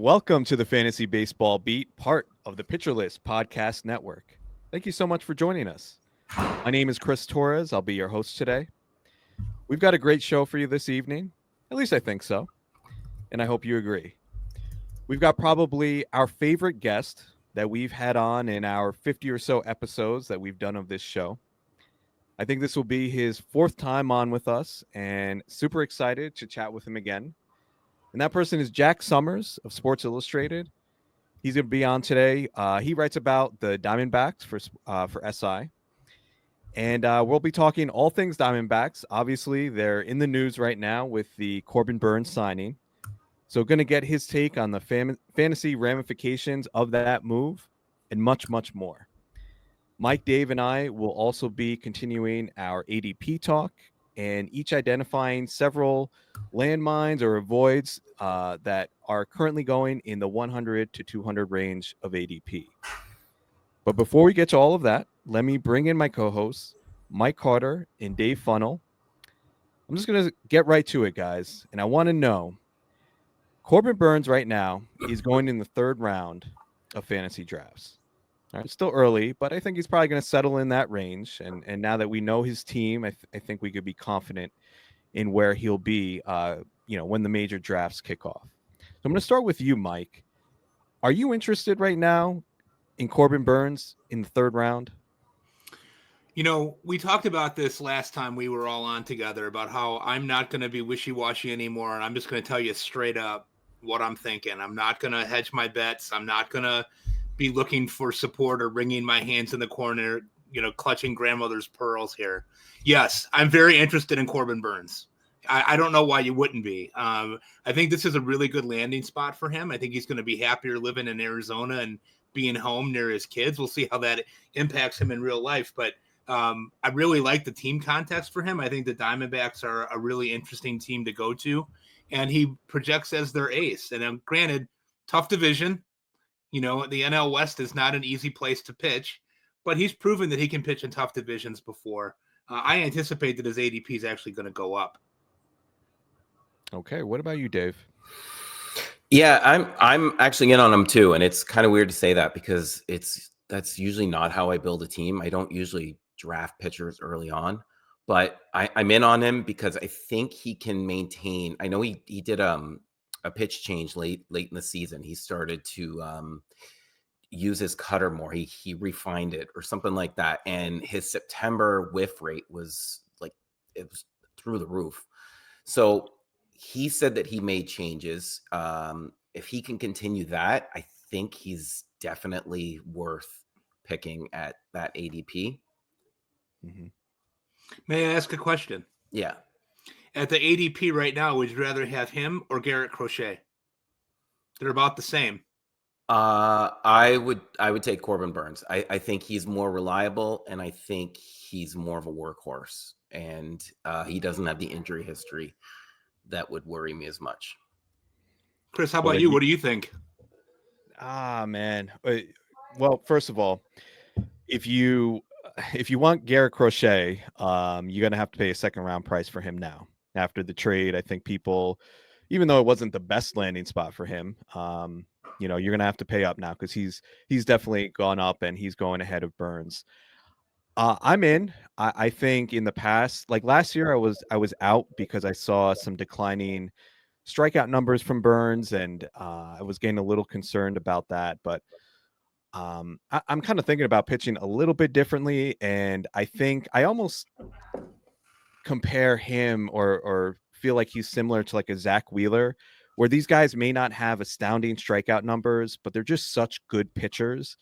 Welcome to the Fantasy Baseball Beat, part of the Pitcher List Podcast Network. Thank you so much for joining us. My name is Chris Torres. I'll be your host today. We've got a great show for you this evening. At least I think so. And I hope you agree. We've got probably our favorite guest that we've had on in our 50 or so episodes that we've done of this show. I think this will be his fourth time on with us and super excited to chat with him again. And that person is Jack Sommers of Sports Illustrated. He's going to be on today. He writes about the Diamondbacks for SI. And we'll be talking all things Diamondbacks. Obviously, they're in the news right now with the Corbin Burnes signing. So going to get his take on the fantasy ramifications of that move and much, much more. Mike, Dave, and I will also be continuing our ADP talk and each identifying several landmines or avoids that are currently going in the 100 to 200 range of ADP. But before we get to all of that, let me bring in my co-hosts, Mike Carter and Dave Funnell. I'm just going to get right to it, guys. And I want to know, Corbin Burnes right now is going in the third round of fantasy drafts. All right, it's still early, but I think he's probably going to settle in that range. And now that we know his team, I think we could be confident in where he'll be, when the major drafts kick off. So I'm going to start with you, Mike. Are you interested right now in Corbin Burnes in the third round? You know, we talked about this last time we were all on together about how I'm not going to be wishy-washy anymore, and I'm just going to tell you straight up what I'm thinking. I'm not going to hedge my bets. I'm not going to be looking for support or wringing my hands in the corner, clutching grandmother's pearls here. Yes, I'm very interested in Corbin Burnes. I don't know why you wouldn't be. I think this is a really good landing spot for him. I think he's going to be happier living in Arizona and being home near his kids. We'll see how that impacts him in real life. But I really like the team context for him. I think the Diamondbacks are a really interesting team to go to. And he projects as their ace. And granted, tough division. The NL West is not an easy place to pitch, but he's proven that he can pitch in tough divisions before. I anticipate that his ADP is actually going to go up. Okay, what about you, Dave? Yeah, I'm actually in on him too, and it's kind of weird to say that because that's usually not how I build a team. I don't usually draft pitchers early on, but I'm in on him because I think he can maintain. I know he did a pitch change late in the season. He started to use his cutter more. He refined it or something like that. And his September whiff rate was it was through the roof. So he said that he made changes. If he can continue that, I think he's definitely worth picking at that ADP. Mm-hmm. May I ask a question? Yeah. At the ADP right now, would you rather have him or Garrett Crochet? They're about the same. I would take Corbin Burnes. I think he's more reliable, and I think he's more of a workhorse, and he doesn't have the injury history that would worry me as much. Chris, how about you? What do you think? Man. Well, first of all, if you want Garrett Crochet, you're going to have to pay a second round price for him now. After the trade, I think people, even though it wasn't the best landing spot for him, you're going to have to pay up now because he's definitely gone up and he's going ahead of Burnes. I'm in. I think in the past, like last year, I was out because I saw some declining strikeout numbers from Burnes, and I was getting a little concerned about that. But I'm kind of thinking about pitching a little bit differently, and I think I almost compare him or feel like he's similar to like a Zach Wheeler, where these guys may not have astounding strikeout numbers, but they're just such good pitchers,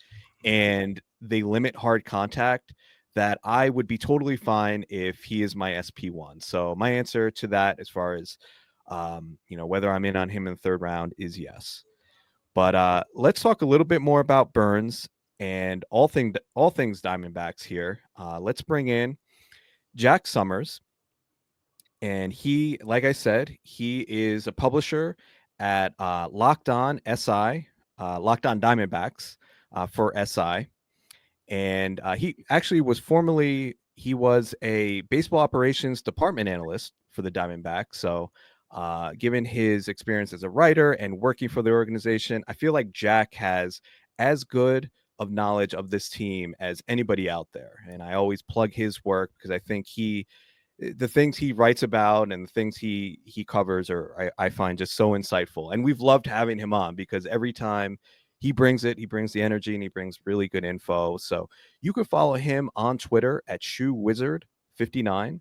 and they limit hard contact that I would be totally fine if he is my SP1. So my answer to that, as far as whether I'm in on him in the third round, is yes. But let's talk a little bit more about Burnes and all things Diamondbacks here. Let's bring in Jack Sommers. And he, like I said, he is a publisher at Locked On SI, Locked On Diamondbacks for SI. And he actually was he was a baseball operations department analyst for the Diamondbacks. So Given his experience as a writer and working for the organization, I feel like Jack has as good of knowledge of this team as anybody out there. And I always plug his work because I think the things he writes about and the things he covers I find just so insightful. And we've loved having him on because every time he brings the energy and he brings really good info. So you can follow him on Twitter at ShoeWizard59.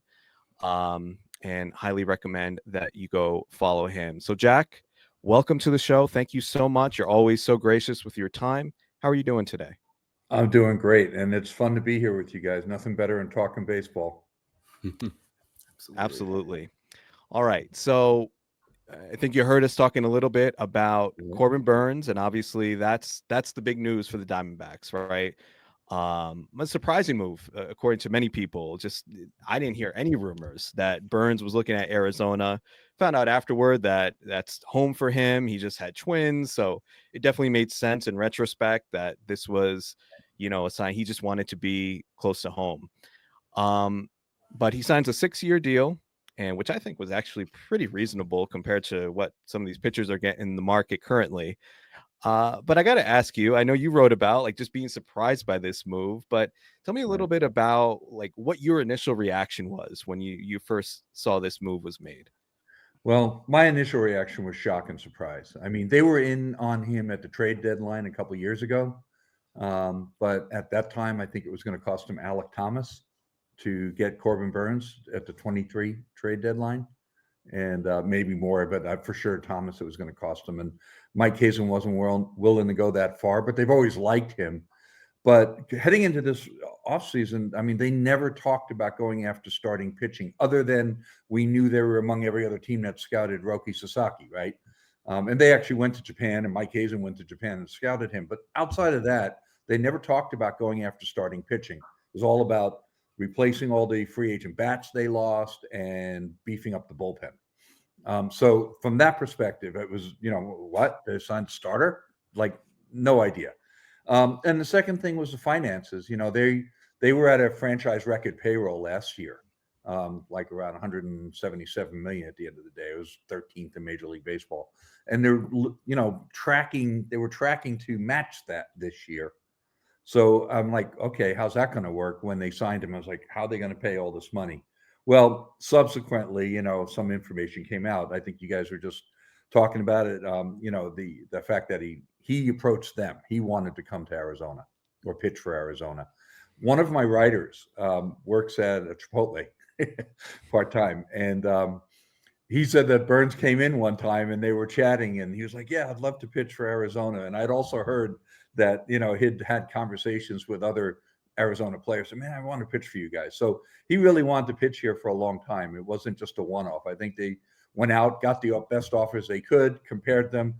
And highly recommend that you go follow him. So Jack, welcome to the show. Thank you so much. You're always so gracious with your time. How are you doing today? I'm doing great, and it's fun to be here with you guys. Nothing better than talking baseball. Absolutely. All right. So I think you heard us talking a little bit about Corbin Burnes, and obviously that's the big news for the Diamondbacks, right? A surprising move, according to many people. Just I didn't hear any rumors that Burnes was looking at Arizona. Found out afterward that that's home for him. He just had twins, so it definitely made sense in retrospect that this was, a sign he just wanted to be close to home. But he signs a 6-year deal, and which I think was actually pretty reasonable compared to what some of these pitchers are getting in the market currently. But I got to ask you, I know you wrote about like just being surprised by this move, but tell me a little bit about like what your initial reaction was when you first saw this move was made. Well, my initial reaction was shock and surprise. I mean, they were in on him at the trade deadline a couple of years ago. But at that time, I think it was going to cost him Alec Thomas to get Corbin Burnes at the 23 trade deadline. And maybe more, but for sure Thomas it was going to cost him. And Mike Hazen wasn't willing to go that far, but they've always liked him. But heading into this offseason, I mean, they never talked about going after starting pitching, other than we knew they were among every other team that scouted Roki Sasaki, right? And they actually went to Japan, and Mike Hazen went to Japan and scouted him. But outside of that, they never talked about going after starting pitching. It was all about replacing all the free agent bats they lost and beefing up the bullpen. So from that perspective, it was, what? They signed starter? Like, no idea. And the second thing was the finances. They were at a franchise record payroll last year, like around 177 million at the end of the day. It was 13th in Major League Baseball. And they're, they were tracking to match that this year. So I'm like, okay, how's that going to work? When they signed him, I was like, how are they going to pay all this money? Well, subsequently, some information came out. I think you guys were just talking about it. The fact that he approached them. He wanted to come to Arizona or pitch for Arizona. One of my writers works at a Chipotle part-time. And he said that Burnes came in one time and they were chatting and he was like, yeah, I'd love to pitch for Arizona. And I'd also heard that, he'd had conversations with other Arizona players. And man, I want to pitch for you guys. So he really wanted to pitch here for a long time. It wasn't just a one-off. I think they went out, got the best offers they could, compared them.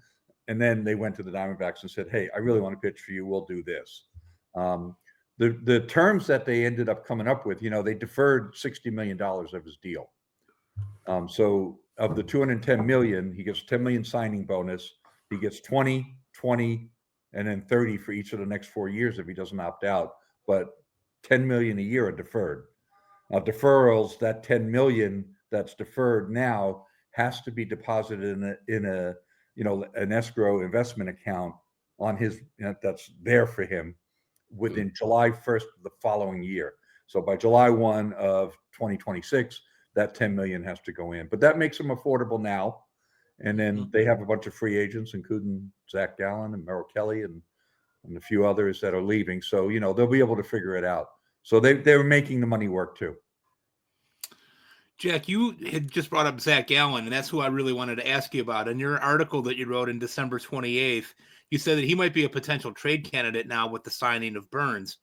And then they went to the Diamondbacks and said, hey, I really want to pitch for you. We'll do this. The terms that they ended up coming up with, they deferred $60 million of his deal. So of the $210 million, he gets $10 million signing bonus. He gets 20, and then 30 for each of the next 4 years if he doesn't opt out. But $10 million a year are deferred. Now deferrals, that $10 million that's deferred now has to be deposited in an escrow investment account on his that's there for him within July 1st of the following year. So by July 1 of 2026, that $10 million has to go in. But that makes them affordable now. And then they have a bunch of free agents, including Zach Gallen and Merrill Kelly and a few others that are leaving. So, they'll be able to figure it out. So they're making the money work too. Jack, you had just brought up Zach Gallen, and that's who I really wanted to ask you about. In your article that you wrote in December 28th, you said that he might be a potential trade candidate now with the signing of Burnes.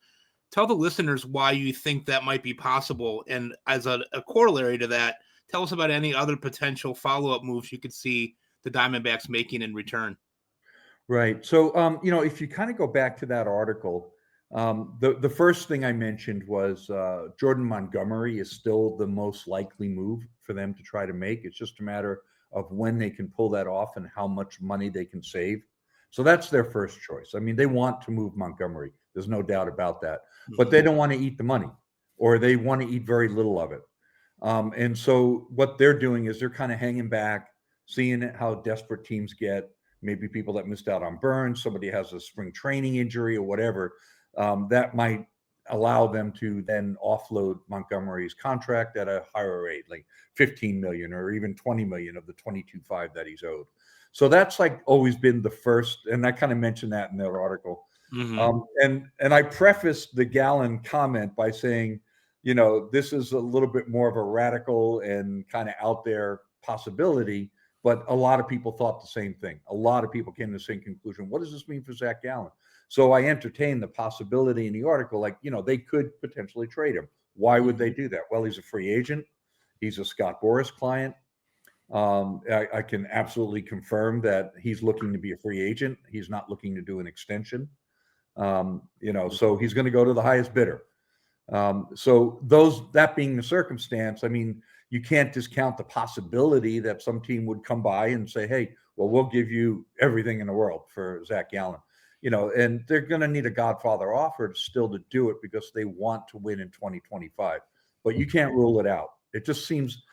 Tell the listeners why you think that might be possible. And as a corollary to that, tell us about any other potential follow-up moves you could see the Diamondbacks making in return. Right. So, if you kind of go back to that article, the first thing I mentioned was Jordan Montgomery is still the most likely move for them to try to make. It's just a matter of when they can pull that off and how much money they can save. So that's their first choice. I mean, they want to move Montgomery. There's no doubt about that. But they don't want to eat the money, or they want to eat very little of it. And so what they're doing is they're kind of hanging back, seeing how desperate teams get, maybe people that missed out on Burnes, somebody has a spring training injury or whatever, that might allow them to then offload Montgomery's contract at a higher rate, like 15 million or even 20 million of the 22.5 that he's owed. So that's like always been the first, and I kind of mentioned that in their article. And I prefaced the Gallen comment by saying, this is a little bit more of a radical and kind of out there possibility, but a lot of people thought the same thing. A lot of people came to the same conclusion. What does this mean for Zach Gallen? So I entertained the possibility in the article, like, they could potentially trade him. Why would they do that? Well, he's a free agent. He's a Scott Boras client. I can absolutely confirm that he's looking to be a free agent. He's not looking to do an extension. So he's going to go to the highest bidder. So that being the circumstance, I mean, you can't discount the possibility that some team would come by and say, hey, well, we'll give you everything in the world for Zach Gallen. And they're going to need a Godfather offer still to do it because they want to win in 2025. But you can't rule it out. It just seems,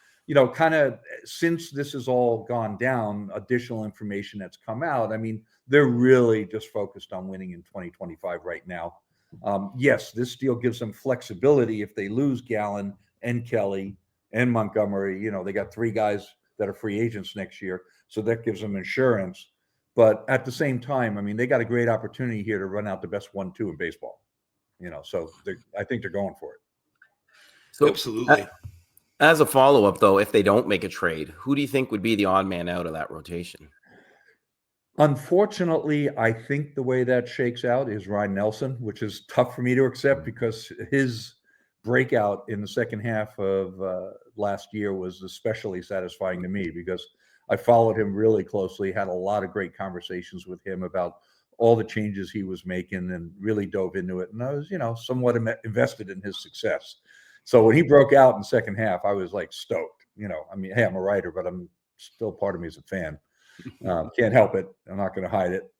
kind of since this has all gone down, additional information that's come out. I mean, they're really just focused on winning in 2025 right now. Yes, this deal gives them flexibility if they lose Gallen and Kelly and Montgomery. They got 3 guys that are free agents next year. So that gives them insurance. But at the same time, I mean, they got a great opportunity here to run out the best 1-2 in baseball. So I think they're going for it. So absolutely. As a follow-up, though, if they don't make a trade, who do you think would be the odd man out of that rotation? Unfortunately, I think the way that shakes out is Ryan Nelson, which is tough for me to accept because his breakout in the second half of last year was especially satisfying to me because I followed him really closely, had a lot of great conversations with him about all the changes he was making and really dove into it. And I was, somewhat invested in his success. So when he broke out in the second half, I was like stoked. I mean, hey, I'm a writer, but I'm still part of me as a fan. Can't help it. I'm not going to hide it.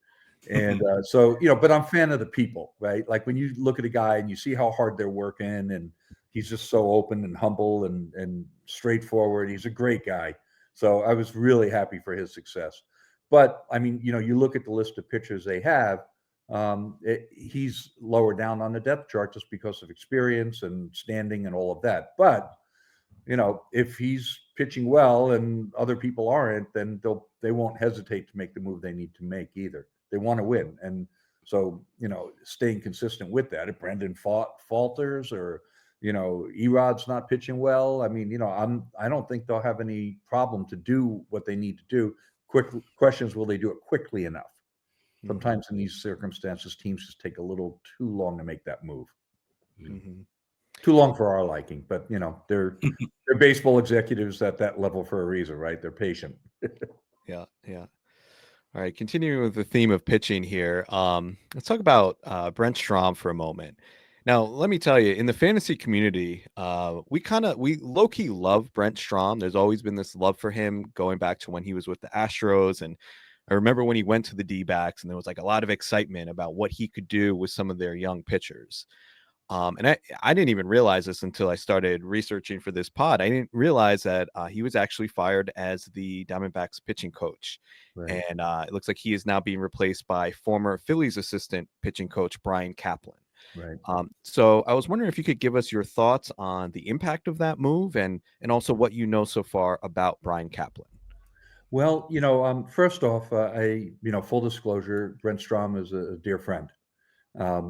And but I'm a fan of the people, right? Like when you look at a guy and you see how hard they're working and he's just so open and humble and straightforward. He's a great guy. So I was really happy for his success. But I mean, you look at the list of pitchers they have, he's lower down on the depth chart just because of experience and standing and all of that. But, if he's pitching well and other people aren't, then they won't hesitate to make the move they need to make either. They want to win. And so, staying consistent with that, if Brendan falters or, Erod's not pitching well, I mean, I don't think they'll have any problem to do what they need to do. Quick questions, will they do it quickly enough? Sometimes in these circumstances, teams just take a little too long to make that move. Mm-hmm. Too long for our liking, but they're baseball executives at that level for a reason, right? They're patient. Yeah. All right, continuing with the theme of pitching here, let's talk about Brent Strom for a moment. Now, let me tell you, in the fantasy community, we low-key love Brent Strom. There's always been this love for him going back to when he was with the Astros. And I remember when he went to the D-backs and there was like a lot of excitement about what he could do with some of their young pitchers. And I didn't even realize this until I started researching for this pod. I didn't realize that he was actually fired as the Diamondbacks pitching coach. Right. And it looks like he is now being replaced by former Phillies assistant pitching coach Brian Kaplan. Right. So I was wondering if you could give us your thoughts on the impact of that move and also what you know so far about Brian Kaplan. Well, first off, full disclosure, Brent Strom is a dear friend.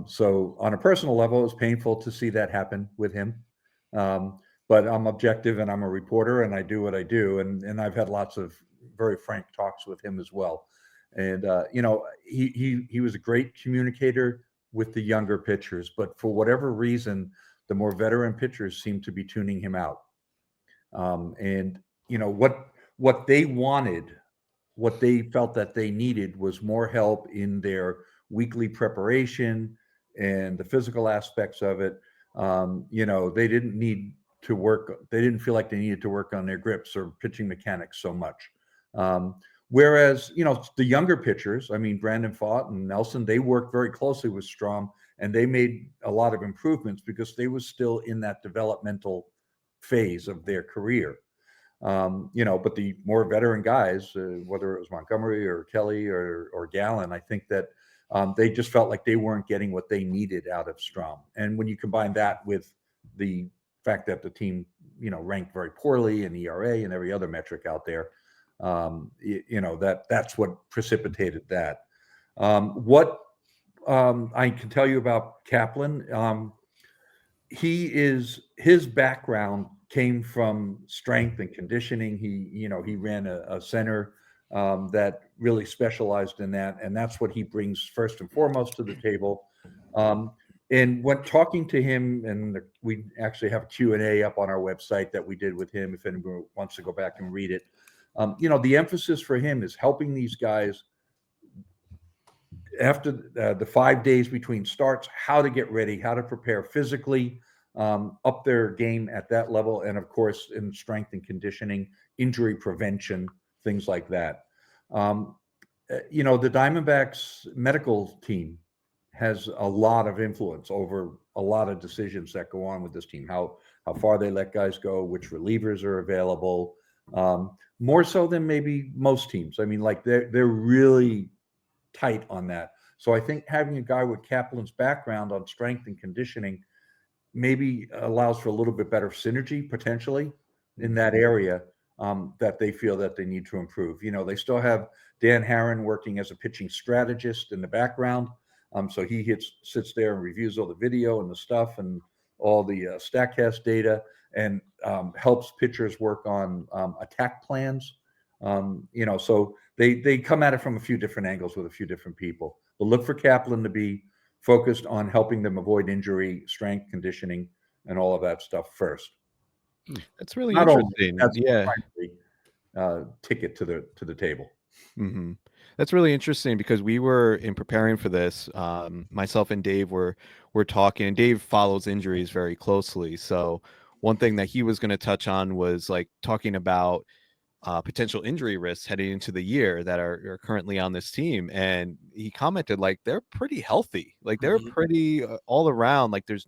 So on a personal level, it was painful to see that happen with him. But I'm objective and I'm a reporter and I do what I do. And I've had lots of very frank talks with him as well. And, he was a great communicator with the younger pitchers, but for whatever reason, the more veteran pitchers seem to be tuning him out. What they wanted, what they felt that they needed was more help in their weekly preparation and the physical aspects of it. They didn't need to work. They didn't feel like they needed to work on their grips or pitching mechanics so much. Whereas, the younger pitchers, I mean, Brandon Pfaadt and Nelson, they worked very closely with Strom and they made a lot of improvements because they were still in that developmental phase of their career. But the more veteran guys, whether it was Montgomery or Kelly or Gallen, I think that they just felt like they weren't getting what they needed out of Strom. And when you combine that with the fact that the team, ranked very poorly in ERA and every other metric out there, that's what precipitated that. What I can tell you about Kaplan, his background came from strength and conditioning. He ran a center that really specialized in that, and that's what he brings first and foremost to the table. And when talking to him, and we actually have a Q&A up on our website that we did with him, if anyone wants to go back and read it. The emphasis for him is helping these guys after the 5 days between starts, how to get ready, how to prepare physically, up their game at that level, and of course in strength and conditioning, injury prevention, things like that. The Diamondbacks medical team has a lot of influence over a lot of decisions that go on with this team, how far they let guys go, which relievers are available, more so than maybe most teams. I mean, like they're really tight on that. So I think having a guy with Kaplan's background on strength and conditioning maybe allows for a little bit better synergy potentially in that area that they feel that they need to improve. They still have Dan Harron working as a pitching strategist in the background. So he sits there and reviews all the video and the stuff and all the StatCast data and helps pitchers work on attack plans. So they come at it from a few different angles with a few different people. But look for Kaplan to be focused on helping them avoid injury, strength, conditioning, and all of that stuff first. That's really Not interesting. That's yeah. Ticket to the table. Mm-hmm. That's really interesting because we were in preparing for this. Myself and Dave were talking, and Dave follows injuries very closely. So one thing that he was going to touch on was like talking about potential injury risks heading into the year that are currently on this team. And he commented like they're pretty healthy, like they're pretty all around. Like there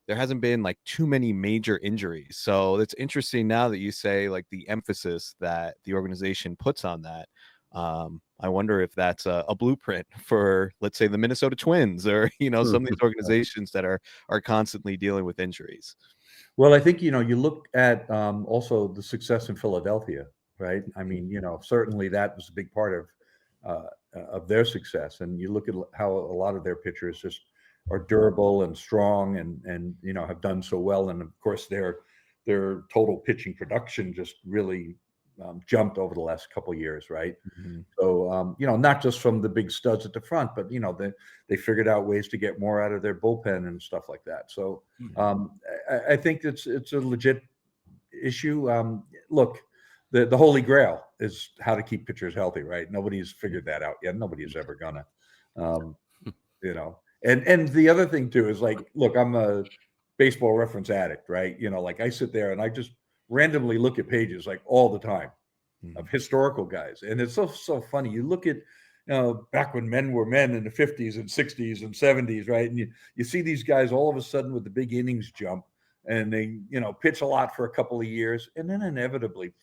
hasn't been like too many major injuries. So it's interesting now that you say like the emphasis that the organization puts on that. I wonder if that's a blueprint for, let's say, the Minnesota Twins or, some of these organizations that are constantly dealing with injuries. Well, I think, you look at also the success in Philadelphia, right? I mean, certainly that was a big part of their success. And you look at how a lot of their pitchers just are durable and strong and have done so well. And of course, their total pitching production just really jumped over the last couple of years, right? Mm-hmm. So, not just from the big studs at the front, but, they figured out ways to get more out of their bullpen and stuff like that. So I think it's a legit issue. Look, the holy grail is how to keep pitchers healthy, right? Nobody's figured that out yet. Nobody's ever gonna, And the other thing too is like, look, I'm a baseball reference addict, right? Like I sit there and I just randomly look at pages like all the time of historical guys. And it's so funny. You look at, back when men were men in the 50s and 60s and 70s, right? And you see these guys all of a sudden with the big innings jump and they, pitch a lot for a couple of years. And then inevitably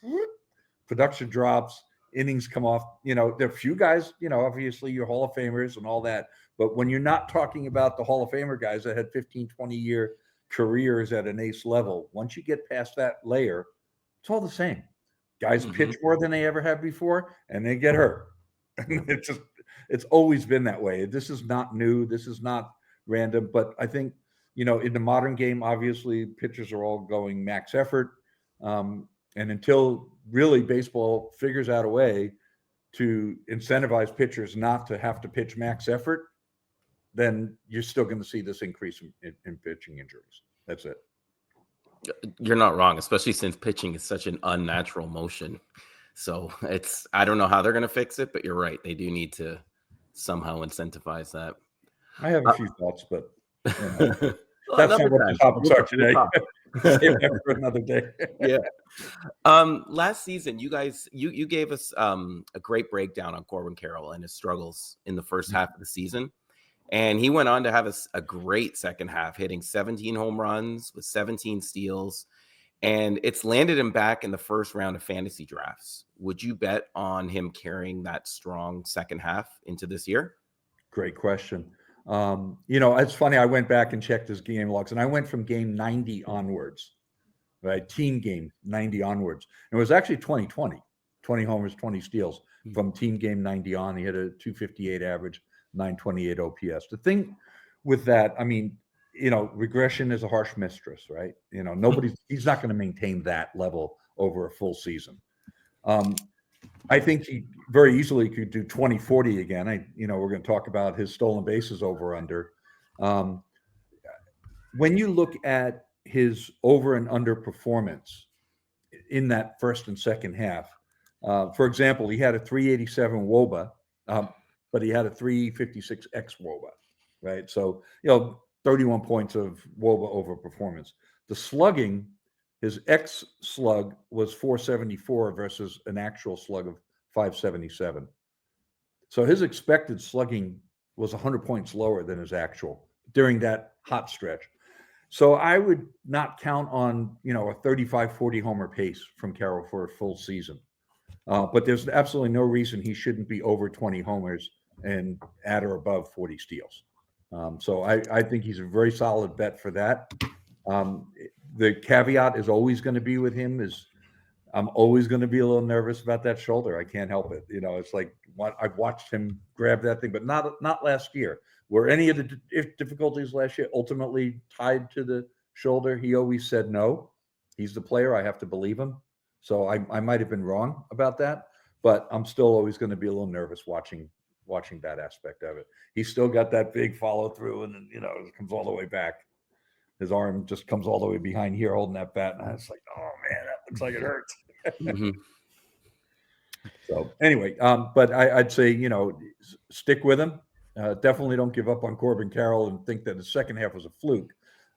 production drops, innings come off. There are a few guys, obviously your Hall of Famers and all that. But when you're not talking about the Hall of Famer guys that had 15, 20-year careers at an ace level, once you get past that layer, it's all the same. Guys pitch more than they ever have before, and they get hurt. It's always been that way. This is not new. This is not random. But I think, in the modern game, obviously, pitchers are all going max effort. And until really baseball figures out a way to incentivize pitchers not to have to pitch max effort, then you're still going to see this increase in pitching injuries. That's it. You're not wrong, especially since pitching is such an unnatural motion. So I don't know how they're going to fix it, but you're right. They do need to somehow incentivize that. I have a few thoughts, but that's not what the topics are today. Save that for another day. Yeah. Last season, you guys, you gave us a great breakdown on Corbin Carroll and his struggles in the first half of the season. And he went on to have a great second half, hitting 17 home runs with 17 steals. and it's landed him back in the first round of fantasy drafts. Would you bet on him carrying that strong second half into this year? Great question. It's funny. I went back and checked his game logs, and I went from game 90 onwards, right? Team game 90 onwards. And it was actually 2020, 20 homers, 20 steals from team game 90 on. He had a 258 average, 928 OPS. The thing with that, I mean, regression is a harsh mistress, right? He's not going to maintain that level over a full season. I think he very easily could do 20-40 again. We're going to talk about his stolen bases over under. When you look at his over and under performance in that first and second half, for example, he had a 387 WOBA, but he had a 356 X WOBA, right? So, 31 points of WOBA over performance. The slugging, his X slug was 474 versus an actual slug of 577. So his expected slugging was 100 points lower than his actual during that hot stretch. So I would not count on, a 35-40 homer pace from Carroll for a full season. But there's absolutely no reason he shouldn't be over 20 homers and at or above 40 steals. So I think he's a very solid bet for that. The caveat is always going to be with him is I'm always going to be a little nervous about that shoulder. I can't help it. It's like I've watched him grab that thing, but not last year. Were any of the difficulties last year ultimately tied to the shoulder? He always said no. He's the player. I have to believe him. So I might have been wrong about that, but I'm still always going to be a little nervous watching that aspect of it. He's still got that big follow through, and then it comes all the way back. His arm just comes all the way behind here holding that bat, and I was like, oh man, that looks like it hurts. Mm-hmm. So anyway, but I'd say stick with him. Definitely don't give up on Corbin Carroll and think that the second half was a fluke.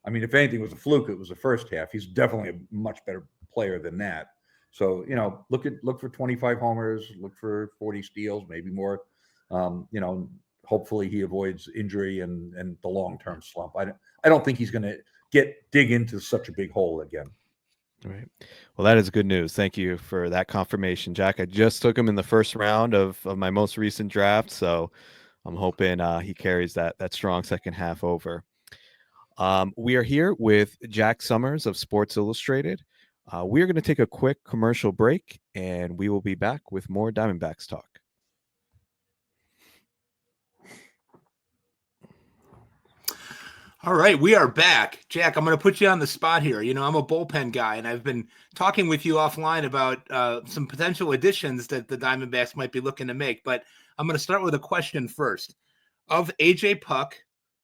I mean, if anything was a fluke, it was the first half. He's definitely a much better player than that. So look for 25 homers, look for 40 steals, maybe more. Hopefully he avoids injury and the long-term slump. I don't think he's going to dig into such a big hole again. All right. Well, that is good news. Thank you for that confirmation, Jack. I just took him in the first round of my most recent draft, so I'm hoping he carries that strong second half over. We are here with Jack Sommers of Sports Illustrated. We are going to take a quick commercial break, and we will be back with more Diamondbacks talk. All right, we are back. Jack, I'm going to put you on the spot here. I'm a bullpen guy, and I've been talking with you offline about some potential additions that the Diamondbacks might be looking to make. But I'm going to start with a question first. Of A.J. Puck,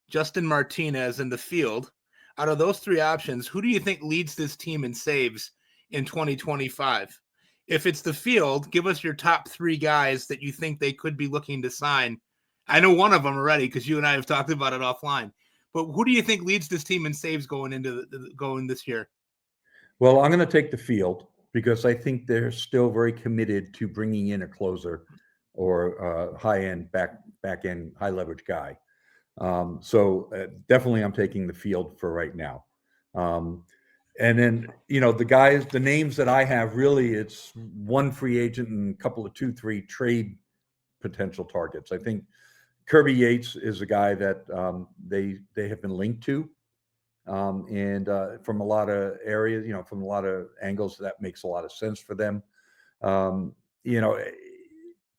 Justin Martinez, and the field, out of those three options, who do you think leads this team in saves in 2025? If it's the field, give us your top three guys that you think they could be looking to sign. I know one of them already because you and I have talked about it offline. But who do you think leads this team in saves going into going this year? Well, I'm going to take the field because I think they're still very committed to bringing in a closer or a high-end, back-end, high-leverage guy. So definitely I'm taking the field for right now. And then, the names that I have, really, it's one free agent and a couple of 2-3 trade potential targets. I think Kirby Yates is a guy that they have been linked to. And from a lot of areas, from a lot of angles, that makes a lot of sense for them.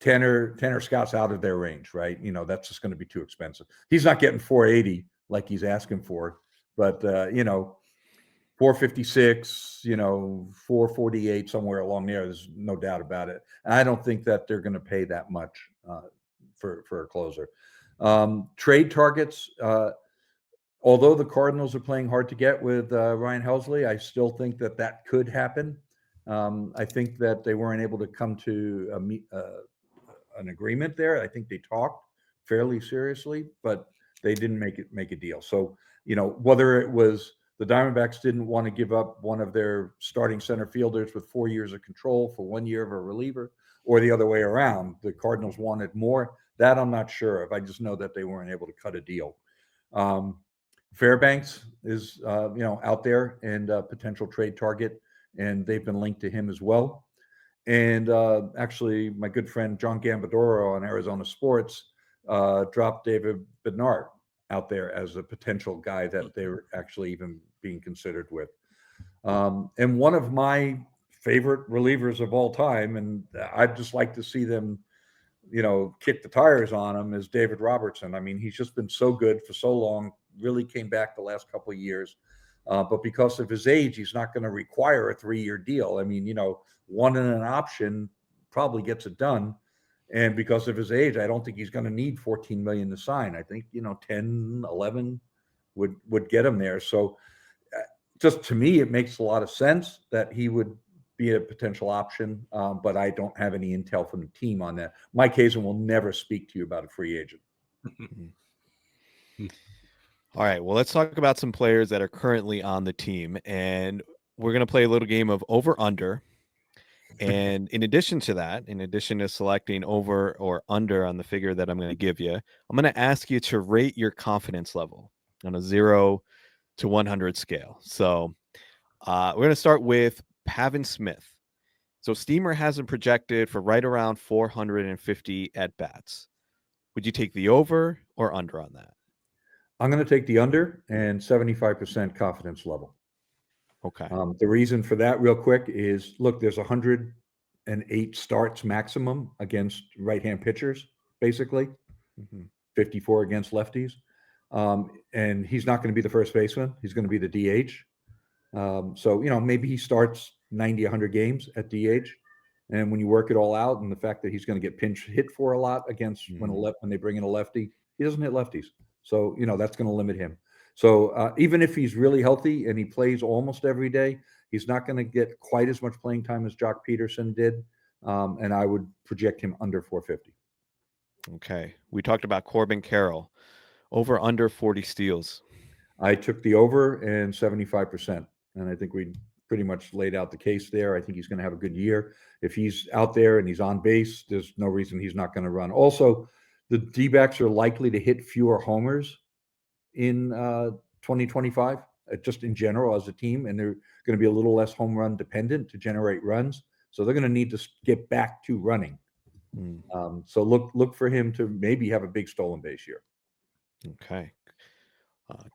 Tanner Scott's out of their range, right? That's just going to be too expensive. He's not getting 480 like he's asking for, but 456, 448, somewhere along there. There's no doubt about it. And I don't think that they're going to pay that much for a closer. Trade targets, although the Cardinals are playing hard to get with Ryan Helsley, I still think that could happen. I think that they weren't able to come to an agreement there. I think they talked fairly seriously, but they didn't make a deal. So, whether it was the Diamondbacks didn't want to give up one of their starting center fielders with 4 years of control for 1 year of a reliever, or the other way around, the Cardinals wanted more, that I'm not sure of. I just know that they weren't able to cut a deal. Fairbanks is, out there and a potential trade target. and they've been linked to him as well. And actually, my good friend John Gambadoro on Arizona Sports dropped David Bednar out there as a potential guy that they're actually even being considered with. And one of my favorite relievers of all time, and I'd just like to see them, kick the tires on him, is David Robertson. I mean, he's just been so good for so long, really came back the last couple of years. But because of his age, he's not going to require a 3-year deal. I mean, one in an option probably gets it done. And because of his age, I don't think he's going to need $14 million to sign. I think, 10, 11 would get him there. So just to me, it makes a lot of sense that he would be a potential option. But I don't have any intel from the team on that. Mike Hazen will never speak to you about a free agent. All right. Well, let's talk about some players that are currently on the team. And we're going to play a little game of over-under. And in addition to that, in addition to selecting over or under on the figure that I'm going to give you, I'm going to ask you to rate your confidence level on a 0 to 100 scale. So we're going to start with Pavin Smith. So Steamer has him projected for right around 450 at-bats. Would you take the over or under on that? I'm going to take the under and 75% confidence level. Okay. The reason for that, real quick, is look, there's 108 starts maximum against right-hand pitchers, basically, 54 against lefties. And he's not going to be the first baseman. He's going to be the DH. So, maybe he starts 90, 100 games at DH. And when you work it all out, and the fact that he's going to get pinch hit for a lot against when they bring in a lefty, he doesn't hit lefties. So, that's going to limit him. So even if he's really healthy and he plays almost every day, he's not going to get quite as much playing time as Jock Peterson did. And I would project him under 450. Okay. We talked about Corbin Carroll. Over under 40 steals. I took the over and 75%. And I think we pretty much laid out the case there. I think he's going to have a good year. If he's out there and he's on base, there's no reason he's not going to run. Also, the D-backs are likely to hit fewer homers in 2025, just in general as a team, and they're going to be a little less home run dependent to generate runs. So they're going to need to get back to running. So look for him to maybe have a big stolen base year. Okay.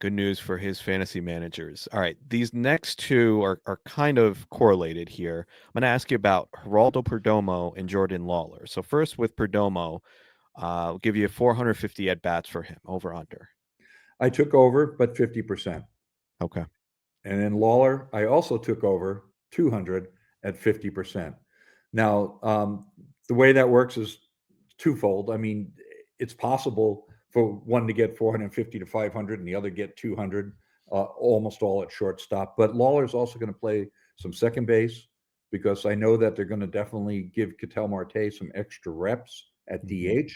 Good news for his fantasy managers. All right, these next two are kind of correlated here. I'm going to ask you about Geraldo Perdomo and Jordan Lawler. So first with Perdomo, I'll give you 450 at-bats for him, over under. I took over, but 50%. Okay. And then Lawler, I also took over 200 at 50%. Now, the way that works is twofold. I mean, it's possible for one to get 450 to 500 and the other get 200, almost all at shortstop. But Lawler's also going to play some second base because I know that they're going to definitely give Ketel Marte some extra reps at DH.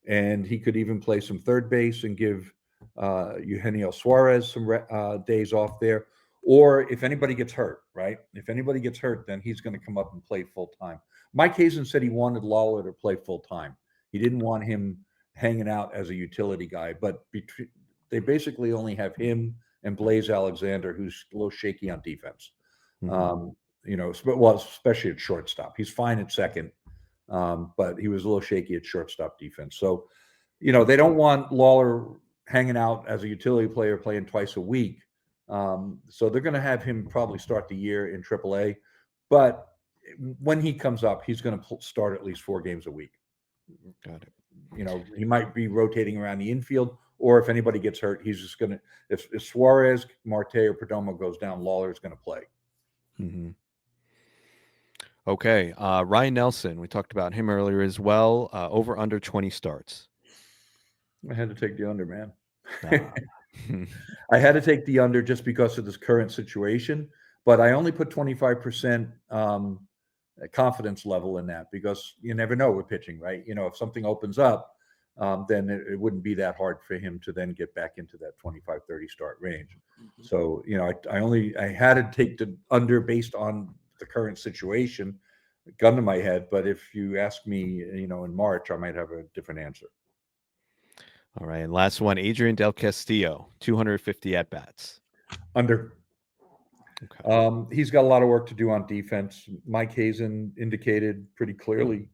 And he could even play some third base and give Eugenio Suarez some days off there. Or if anybody gets hurt, right? If anybody gets hurt, then he's going to come up and play full time. Mike Hazen said he wanted Lawler to play full time. He didn't want him hanging out as a utility guy, but they basically only have him and Blaze Alexander, who's a little shaky on defense. Especially at shortstop. He's fine at second, but he was a little shaky at shortstop defense. So, they don't want Lawler hanging out as a utility player playing twice a week. So they're going to have him probably start the year in AAA, but when he comes up, he's going to start at least 4 games a week. Got it. He might be rotating around the infield, or if anybody gets hurt, he's just going to, if Suarez, Marte, or Perdomo goes down, Lawler is going to play. Okay. Ryan Nelson, we talked about him earlier as well. Over under 20 starts. I had to take the under, man. I had to take the under just because of this current situation, but I only put 25% confidence level in that because you never know with pitching, right? If something opens up, then it wouldn't be that hard for him to then get back into that 25, 30 start range. So, I had to take the under based on the current situation, gun to my head. But if you ask me, in March, I might have a different answer. All right. And last one, Adrian Del Castillo, 250 at-bats. Under. Okay. He's got a lot of work to do on defense. Mike Hazen indicated pretty clearly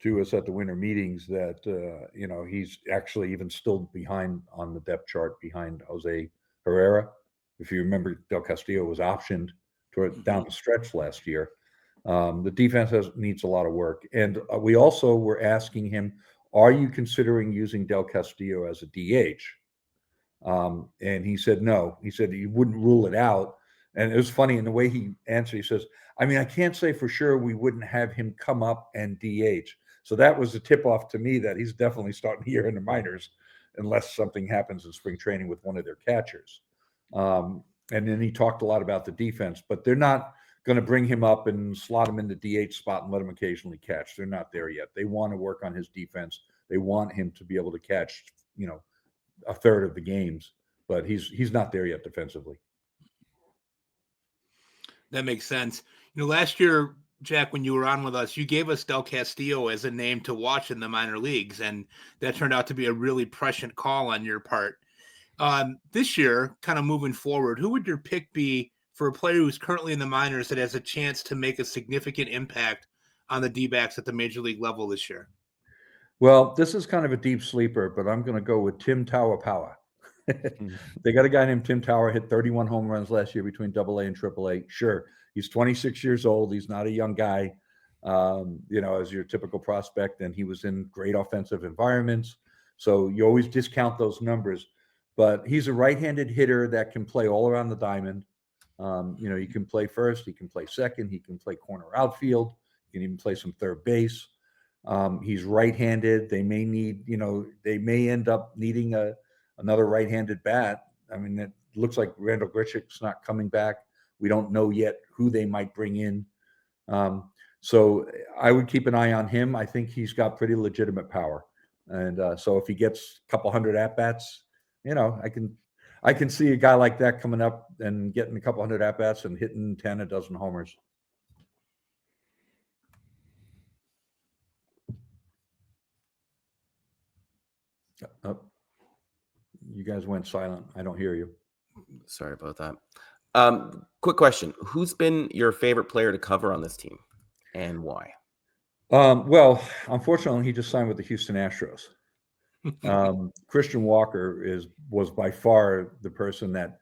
to us at the winter meetings that he's actually even still behind on the depth chart behind Jose Herrera. If you remember, Del Castillo was optioned down the stretch last year. The defense needs a lot of work, and we also were asking him, "Are you considering using Del Castillo as a DH?" And he said no. He said he wouldn't rule it out. And it was funny in the way he answered. He says, "I mean, I can't say for sure we wouldn't have him come up and DH." So that was a tip off to me that he's definitely starting here in the minors, unless something happens in spring training with one of their catchers. And then he talked a lot about the defense, but they're not going to bring him up and slot him in the DH spot and let him occasionally catch. They're not there yet. They want to work on his defense. They want him to be able to catch, a third of the games, but he's not there yet defensively. That makes sense. Last year, Jack, when you were on with us, you gave us Del Castillo as a name to watch in the minor leagues, and that turned out to be a really prescient call on your part. This year, kind of moving forward, who would your pick be for a player who's currently in the minors that has a chance to make a significant impact on the D-backs at the major league level this year? Well, this is kind of a deep sleeper, but I'm going to go with Tim Tawapawa. They got a guy named Tim Tower, hit 31 home runs last year between AA and AAA. Sure, he's 26 years old. He's not a young guy, as your typical prospect, and he was in great offensive environments. So you always discount those numbers. But he's a right-handed hitter that can play all around the diamond. He can play first, he can play second, he can play corner outfield, he can even play some third base. He's right-handed. They may end up needing another right-handed bat. I mean, it looks like Randall Grichuk's not coming back. We don't know yet who they might bring in. So I would keep an eye on him. I think he's got pretty legitimate power. And so if he gets a couple hundred at-bats, I can see a guy like that coming up and getting a couple hundred at-bats and hitting 10 a dozen homers. Oh, you guys went silent. I don't hear you. Sorry about that. Quick question. Who's been your favorite player to cover on this team and why? Well, unfortunately, he just signed with the Houston Astros. Christian Walker was by far the person that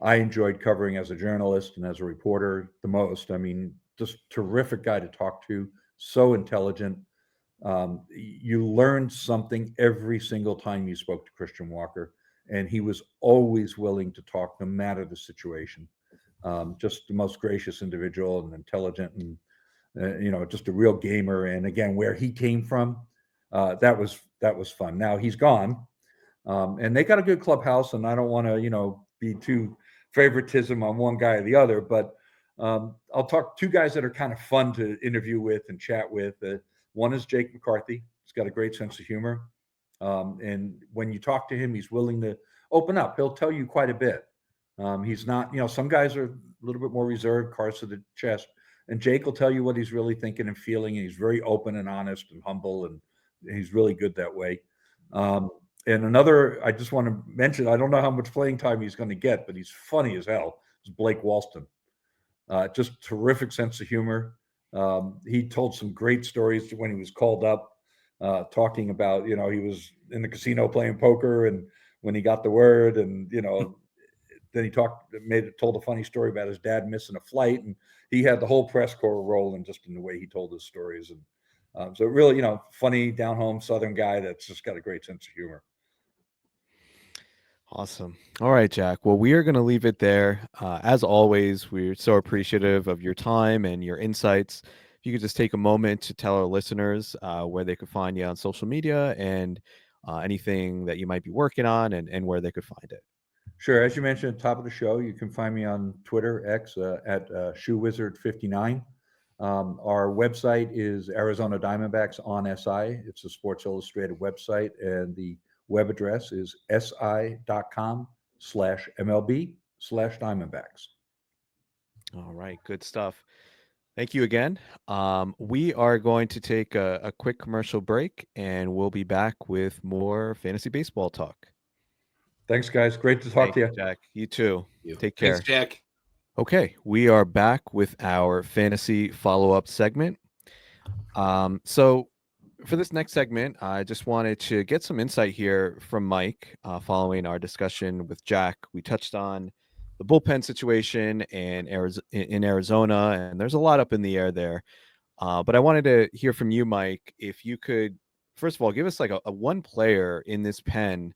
I enjoyed covering as a journalist and as a reporter the most. I mean, just terrific guy to talk to, so intelligent. You learned something every single time you spoke to Christian Walker, and he was always willing to talk no matter the situation. Just the most gracious individual and intelligent and, just a real gamer. And again, where he came from, that was fun. Now he's gone, and they got a good clubhouse, and I don't want to, be too favoritism on one guy or the other, but I'll talk two guys that are kind of fun to interview with and chat with. One is Jake McCarthy. He's got a great sense of humor. And when you talk to him, he's willing to open up. He'll tell you quite a bit. He's not, some guys are a little bit more reserved, cards to the chest. And Jake will tell you what he's really thinking and feeling. And he's very open and honest and humble. And he's really good that way. And another, I just want to mention, I don't know how much playing time he's going to get, but he's funny as hell. It's Blake Walston. Just terrific sense of humor. He told some great stories when he was called up, talking about, he was in the casino playing poker, and when he got the word, and, then he told a funny story about his dad missing a flight, and he had the whole press corps rolling just in the way he told his stories. And so really, funny, down home Southern guy that's just got a great sense of humor. Awesome. All right, Jack. Well, we are going to leave it there. As always, we're so appreciative of your time and your insights. If you could just take a moment to tell our listeners where they could find you on social media and anything that you might be working on and where they could find it. Sure. As you mentioned at the top of the show, you can find me on Twitter, X, at ShoeWizard59. Our website is Arizona Diamondbacks on SI. It's a Sports Illustrated website, and the web address is si.com/MLB/Diamondbacks. All right. Good stuff. Thank you again. We are going to take a quick commercial break, and we'll be back with more fantasy baseball talk. Thanks, guys. Great to talk to you. Jack. You too. Take care. Thanks, Jack. Okay, we are back with our fantasy follow-up segment. So for this next segment, I just wanted to get some insight here from Mike following our discussion with Jack. We touched on the bullpen situation in Arizona, and there's a lot up in the air there. But I wanted to hear from you, Mike, if you could, first of all, give us like a one player in this pen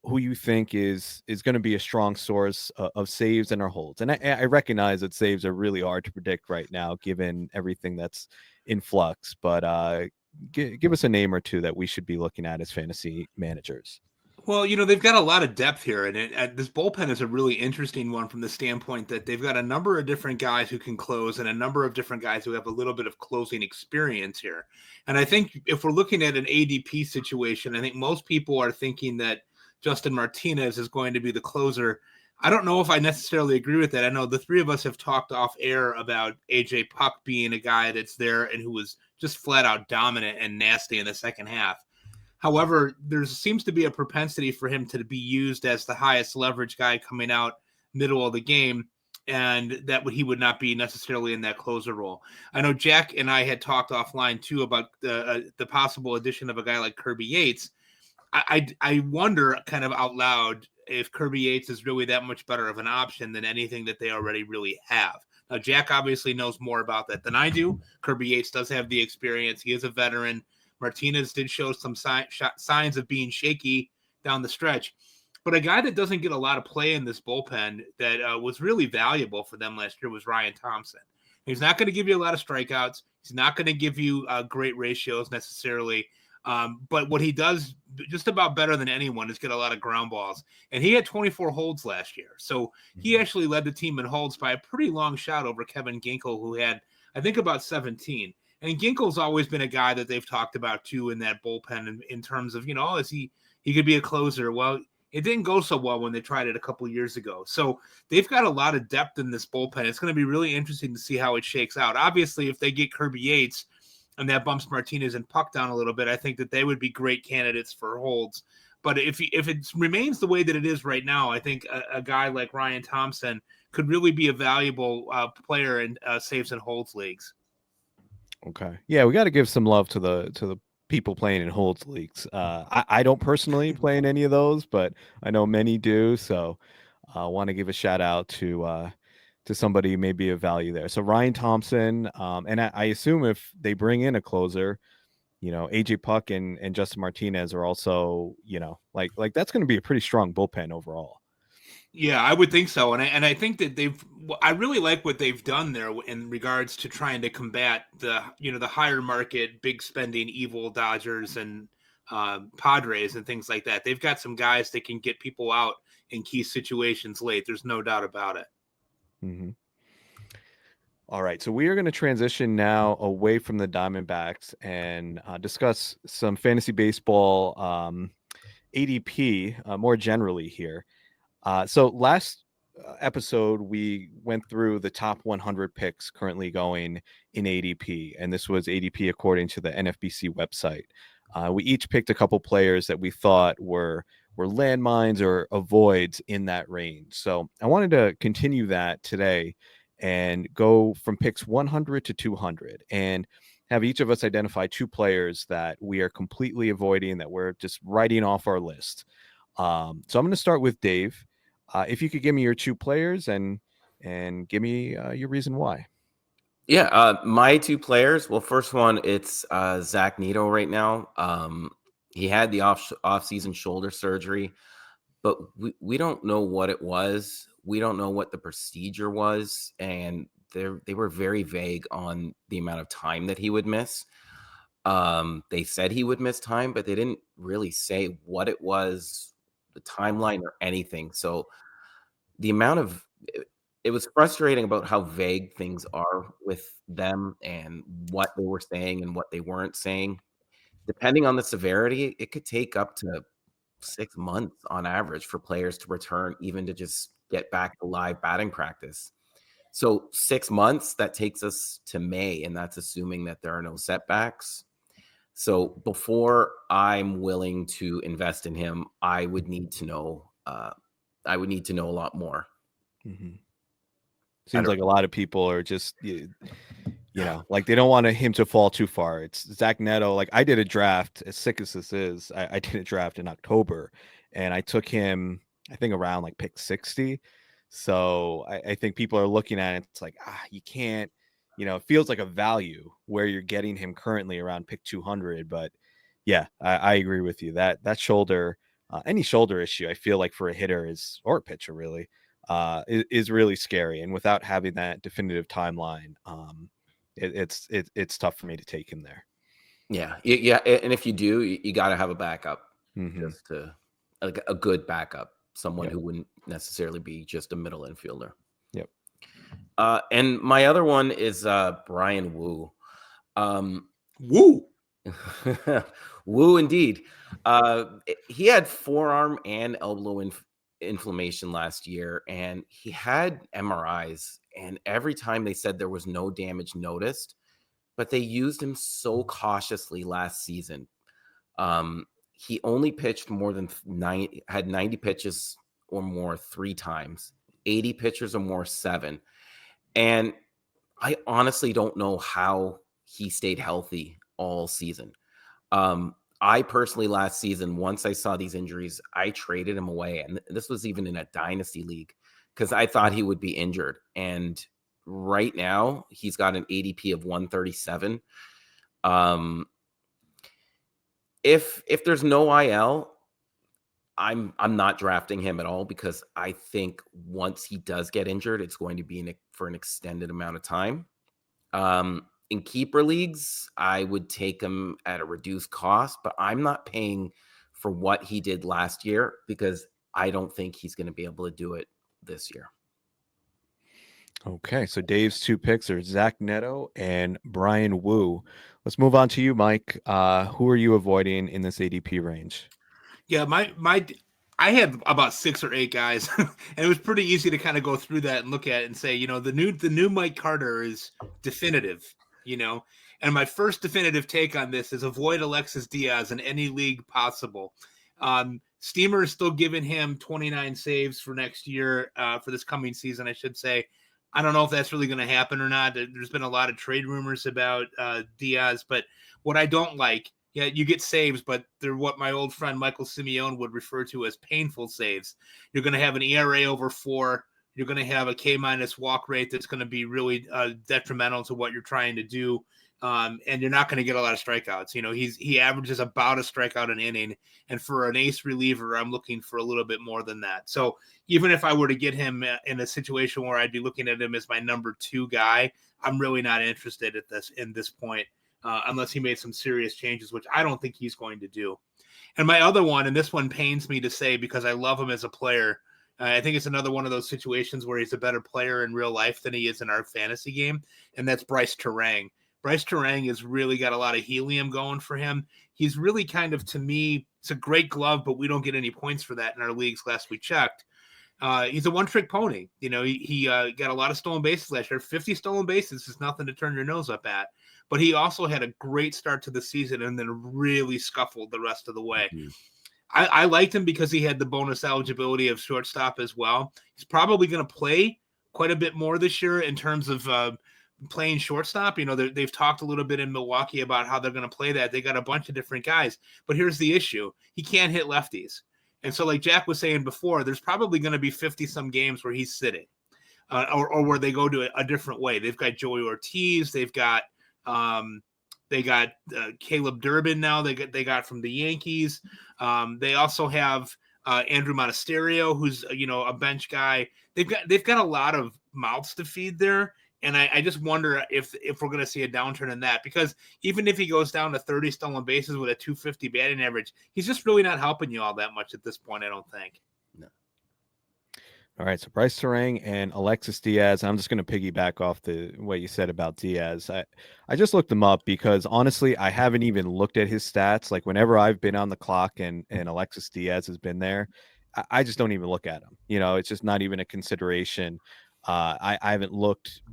who you think is going to be a strong source of saves and or holds. And I recognize that saves are really hard to predict right now, given everything that's in flux. But give us a name or two that we should be looking at as fantasy managers. Well, they've got a lot of depth here, and this bullpen is a really interesting one from the standpoint that they've got a number of different guys who can close and a number of different guys who have a little bit of closing experience here. And I think if we're looking at an ADP situation, I think most people are thinking that Justin Martinez is going to be the closer. I don't know if I necessarily agree with that. I know the three of us have talked off air about AJ Puck being a guy that's there and who was just flat out dominant and nasty in the second half. However, there seems to be a propensity for him to be used as the highest leverage guy coming out middle of the game, and that he would not be necessarily in that closer role. I know Jack and I had talked offline too about the possible addition of a guy like Kirby Yates. I wonder kind of out loud if Kirby Yates is really that much better of an option than anything that they already really have. Now, Jack obviously knows more about that than I do. Kirby Yates does have the experience. He is a veteran. Martinez did show some signs of being shaky down the stretch. But a guy that doesn't get a lot of play in this bullpen that was really valuable for them last year was Ryan Thompson. He's not going to give you a lot of strikeouts. He's not going to give you great ratios necessarily. But what he does just about better than anyone is get a lot of ground balls. And he had 24 holds last year. So he actually led the team in holds by a pretty long shot over Kevin Ginkel, who had, I think, about 17. And Ginkel's always been a guy that they've talked about too in that bullpen in terms of, is he could be a closer. Well, it didn't go so well when they tried it a couple of years ago. So they've got a lot of depth in this bullpen. It's going to be really interesting to see how it shakes out. Obviously, if they get Kirby Yates and that bumps Martinez and Puck down a little bit, I think that they would be great candidates for holds. But if it remains the way that it is right now, I think a guy like Ryan Thompson could really be a valuable player in saves and holds leagues. Okay. Yeah, we got to give some love to the people playing in holds leagues. I don't personally play in any of those, but I know many do. So I want to give a shout out to somebody maybe of value there. So Ryan Thompson, and I assume if they bring in a closer, AJ Puck and Justin Martinez are also, like that's going to be a pretty strong bullpen overall. Yeah, I would think so. And I think that I really like what they've done there in regards to trying to combat the higher market, big spending, evil Dodgers and Padres and things like that. They've got some guys that can get people out in key situations late. There's no doubt about it. Mm-hmm. All right. So we are going to transition now away from the Diamondbacks and discuss some fantasy baseball ADP more generally here. So last episode, we went through the top 100 picks currently going in ADP, and this was ADP according to the NFBC website. We each picked a couple players that we thought were landmines or avoids in that range. So I wanted to continue that today and go from picks 100 to 200 and have each of us identify two players that we are completely avoiding, that we're just writing off our list. So I'm going to start with Dave. If you could give me your two players and give me your reason why. Yeah, my two players. Well, first one, it's Zach Neto right now. He had the off-season shoulder surgery, but we don't know what it was. We don't know what the procedure was, and they were very vague on the amount of time that he would miss. They said he would miss time, but they didn't really say what it was, the timeline or anything. So the amount of it was frustrating about how vague things are with them and what they were saying and what they weren't saying. Depending on the severity, it could take up to 6 months on average for players to return, even to just get back to live batting practice. So 6 months, that takes us to May, and that's assuming that there are no setbacks. So before I'm willing to invest in him, I would need to know. I would need to know a lot more. Mm-hmm. Seems like a lot of people are just, like they don't want him to fall too far. It's Zach Neto. Like I did a draft, as sick as this is, I did a draft in October, and I took him, I think around like pick 60. So I think people are looking at it. It's like, you can't, it feels like a value where you're getting him currently around pick 200. But yeah, I agree with you that shoulder, any shoulder issue, I feel like for a hitter or a pitcher really, is really scary. And without having that definitive timeline, it's tough for me to take him there. Yeah. And if you do, you got to have a backup, just to like a good backup, someone who wouldn't necessarily be just a middle infielder. Yep. And my other one is Brian Wu. Woo. Woo, indeed. He had forearm and elbow inflammation last year, and he had MRIs, and every time they said there was no damage noticed, but they used him so cautiously last season. He only pitched more than 90 pitches or more 3 times, 80 pitchers or more 7. And I honestly don't know how he stayed healthy all season. I personally last season, once I saw these injuries, I traded him away. And this was even in a dynasty league because I thought he would be injured. And right now he's got an ADP of 137. If there's no IL, I'm not drafting him at all because I think once he does get injured, it's going to be for an extended amount of time. In keeper leagues, I would take him at a reduced cost, but I'm not paying for what he did last year because I don't think he's going to be able to do it this year. Okay, so Dave's 2 picks are Zach Neto and Brian Wu. Let's move on to you, Mike. Who are you avoiding in this ADP range? Yeah, I had about 6 or 8 guys, and it was pretty easy to kind of go through that and look at it and say, the new Mike Carter is definitive, and my first definitive take on this is avoid Alexis Diaz in any league possible. Steamer is still giving him 29 saves for next year, for this coming season, I should say. I don't know if that's really going to happen or not. There's been a lot of trade rumors about Diaz, but what I don't like, you get saves, but they're what my old friend Michael Simeone would refer to as painful saves. You're going to have an ERA over 4. You're going to have a K- walk rate that's going to be really detrimental to what you're trying to do. And you're not going to get a lot of strikeouts. He averages about a strikeout an inning. And for an ace reliever, I'm looking for a little bit more than that. So even if I were to get him in a situation where I'd be looking at him as my number 2 guy, I'm really not interested in this point, unless he made some serious changes, which I don't think he's going to do. And my other one, and this one pains me to say because I love him as a player, I think it's another one of those situations where he's a better player in real life than he is in our fantasy game, and that's Bryce Terang. Bryce Terang has really got a lot of helium going for him. He's really kind of, to me, it's a great glove, but we don't get any points for that in our leagues last we checked. He's a one-trick pony. He got a lot of stolen bases last year. 50 stolen bases is nothing to turn your nose up at. But he also had a great start to the season and then really scuffled the rest of the way. Mm-hmm. I liked him because he had the bonus eligibility of shortstop as well. He's probably going to play quite a bit more this year in terms of playing shortstop. They've talked a little bit in Milwaukee about how they're going to play that. They got a bunch of different guys. But here's the issue. He can't hit lefties. And so like Jack was saying before, there's probably going to be 50-some games where he's sitting or where they go to a different way. They've got Joey Ortiz. They've got Caleb Durbin now. They got from the Yankees. They also have Andrew Monasterio, who's a bench guy. They've got a lot of mouths to feed there, and I just wonder if we're going to see a downturn in that, because even if he goes down to 30 stolen bases with a 250 batting average, he's just really not helping you all that much at this point, I don't think. No. All right, so Bryce Terang and Alexis Diaz. I'm just going to piggyback off what you said about Diaz. I just looked him up because honestly, I haven't even looked at his stats. Like whenever I've been on the clock and Alexis Diaz has been there, I just don't even look at him. It's just not even a consideration. I haven't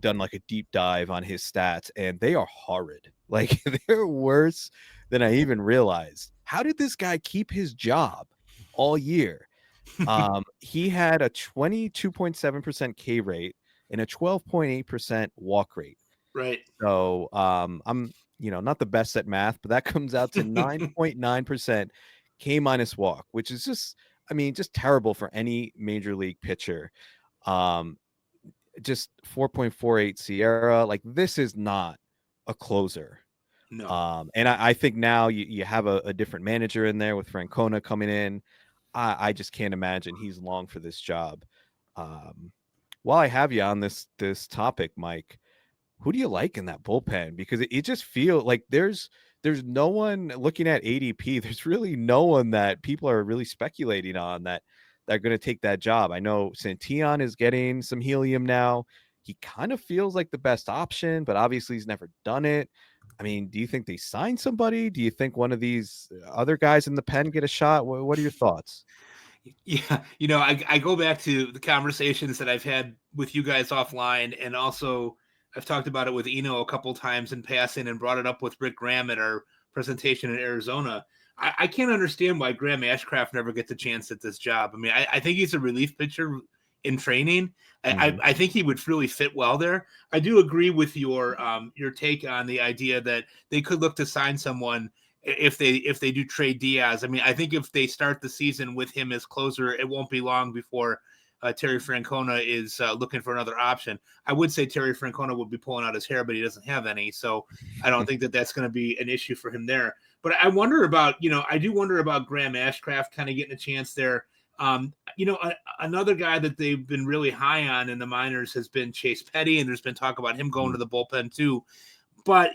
done like a deep dive on his stats, and they are horrid. Like they're worse than I even realized. How did this guy keep his job all year? He had a 22.7% K rate, and a 12.8% walk rate. Right. So I'm not the best at math, but that comes out to 9.9% K minus walk, which is just terrible for any major league pitcher. Just 4.48 Sierra. Like, this is not a closer. No. And I think now you have a different manager in there with Francona coming in. I just can't imagine he's long for this job. While I have you on this topic, Mike, who do you like in that bullpen? Because it just feels like there's no one looking at ADP. There's really no one that people are really speculating on that are going to take that job. I know Santillan is getting some helium now. He kind of feels like the best option, but obviously he's never done it. I mean, do you think they sign somebody? Do you think one of these other guys in the pen get a shot? What are your thoughts? Yeah, I go back to the conversations that I've had with you guys offline, and also I've talked about it with Eno a couple times in passing and brought it up with Rick Graham at our presentation in Arizona. I can't understand why Graham Ashcraft never gets a chance at this job. I mean, I think he's a relief pitcher in training. I think he would really fit well there. I do agree with your take on the idea that they could look to sign someone if they do trade Diaz. I mean, I think if they start the season with him as closer, it won't be long before Terry Francona is looking for another option. I would say Terry Francona would be pulling out his hair, but he doesn't have any. So I don't think that that's going to be an issue for him there. But I wonder about, I do wonder about Graham Ashcraft kind of getting a chance there. Another guy that they've been really high on in the minors has been Chase Petty, and there's been talk about him going to the bullpen too. But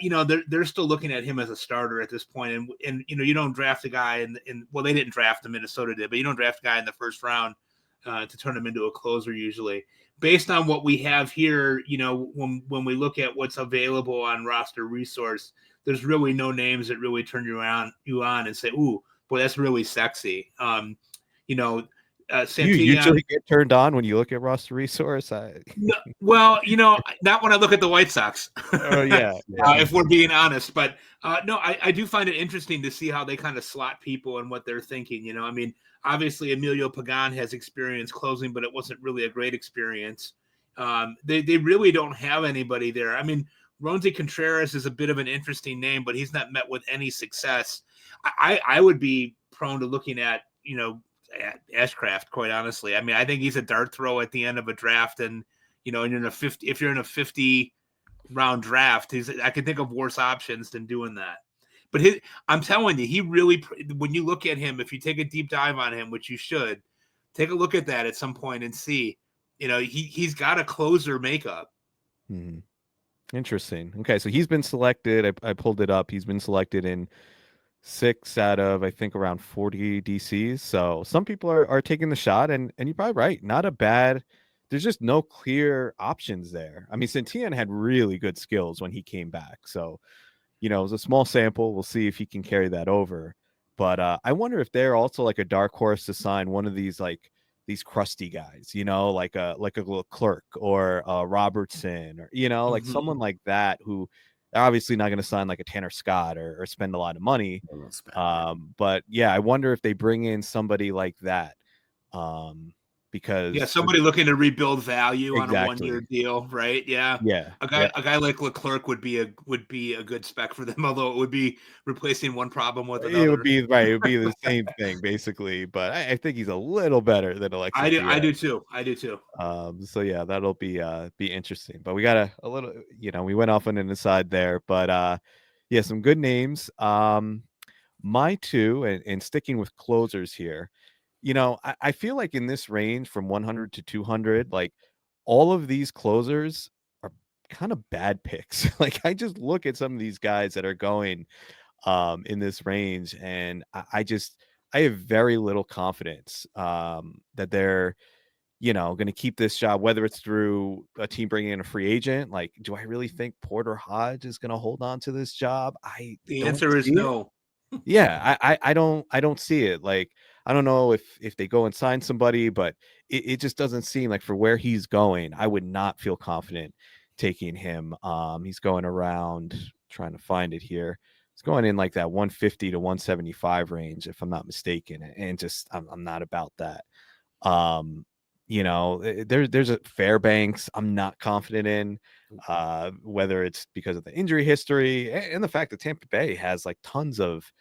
they're still looking at him as a starter at this point, and you don't draft a guy well, they didn't draft him, Minnesota did, but you don't draft a guy in the first round to turn him into a closer usually. Based on what we have here, when we look at what's available on Roster Resource, there's really no names that really turn you on and say, "Ooh, boy, that's really sexy." You usually get turned on when you look at Roster Resource. No, well, not when I look at the White Sox. Oh yeah. If we're being honest, but no, I do find it interesting to see how they kind of slot people and what they're thinking. I mean, obviously Emilio Pagan has experience closing, but it wasn't really a great experience. They really don't have anybody there. I mean, Ronzi Contreras is a bit of an interesting name, but he's not met with any success. I would be prone to looking at Ashcraft, quite honestly. I mean, I think he's a dart throw at the end of a draft, and if you're in a 50 round draft, I can think of worse options than doing that. But I'm telling you, he really, when you look at him, if you take a deep dive on him, which you should, take a look at that at some point and see, he's got a closer makeup. Interesting. Okay, so he's been selected. I pulled it up. He's been selected in 6 out of, I think, around 40 DCs. So some people are taking the shot, and you're probably right. Not a bad. There's just no clear options there. I mean, Santillan had really good skills when he came back. So, it was a small sample. We'll see if he can carry that over. But I wonder if they're also like a dark horse to sign one of these these crusty guys, like a Clerk or a Robertson, or like someone like that who. They're obviously not going to sign like a Tanner Scott or spend a lot of money. But yeah, I wonder if they bring in somebody like that. Because somebody looking to rebuild value on a 1-year deal, right? Yeah. A guy like Leclerc would be a good spec for them, although it would be replacing one problem with another. It would be right. It would be the same thing basically, but I think he's a little better than Alexis. I do too. So yeah, that'll be interesting. But we got a little, we went off on an aside there, but yeah, some good names. My two, and sticking with closers here. I feel like in this range from 100 to 200, like all of these closers are kind of bad picks. Like I just look at some of these guys that are going in this range, and I have very little confidence that they're going to keep this job, whether it's through a team bringing in a free agent. Like, do I really think Porter Hodge is going to hold on to this job? The answer is no. Yeah, I don't see it. Like, I don't know if they go and sign somebody, but it just doesn't seem like, for where he's going, I would not feel confident taking him. He's going around, trying to find it here. It's going in like that 150 to 175 range, if I'm not mistaken. And just, I'm not about that. there's a Fairbanks I'm not confident in, whether it's because of the injury history and the fact that Tampa Bay has like tons of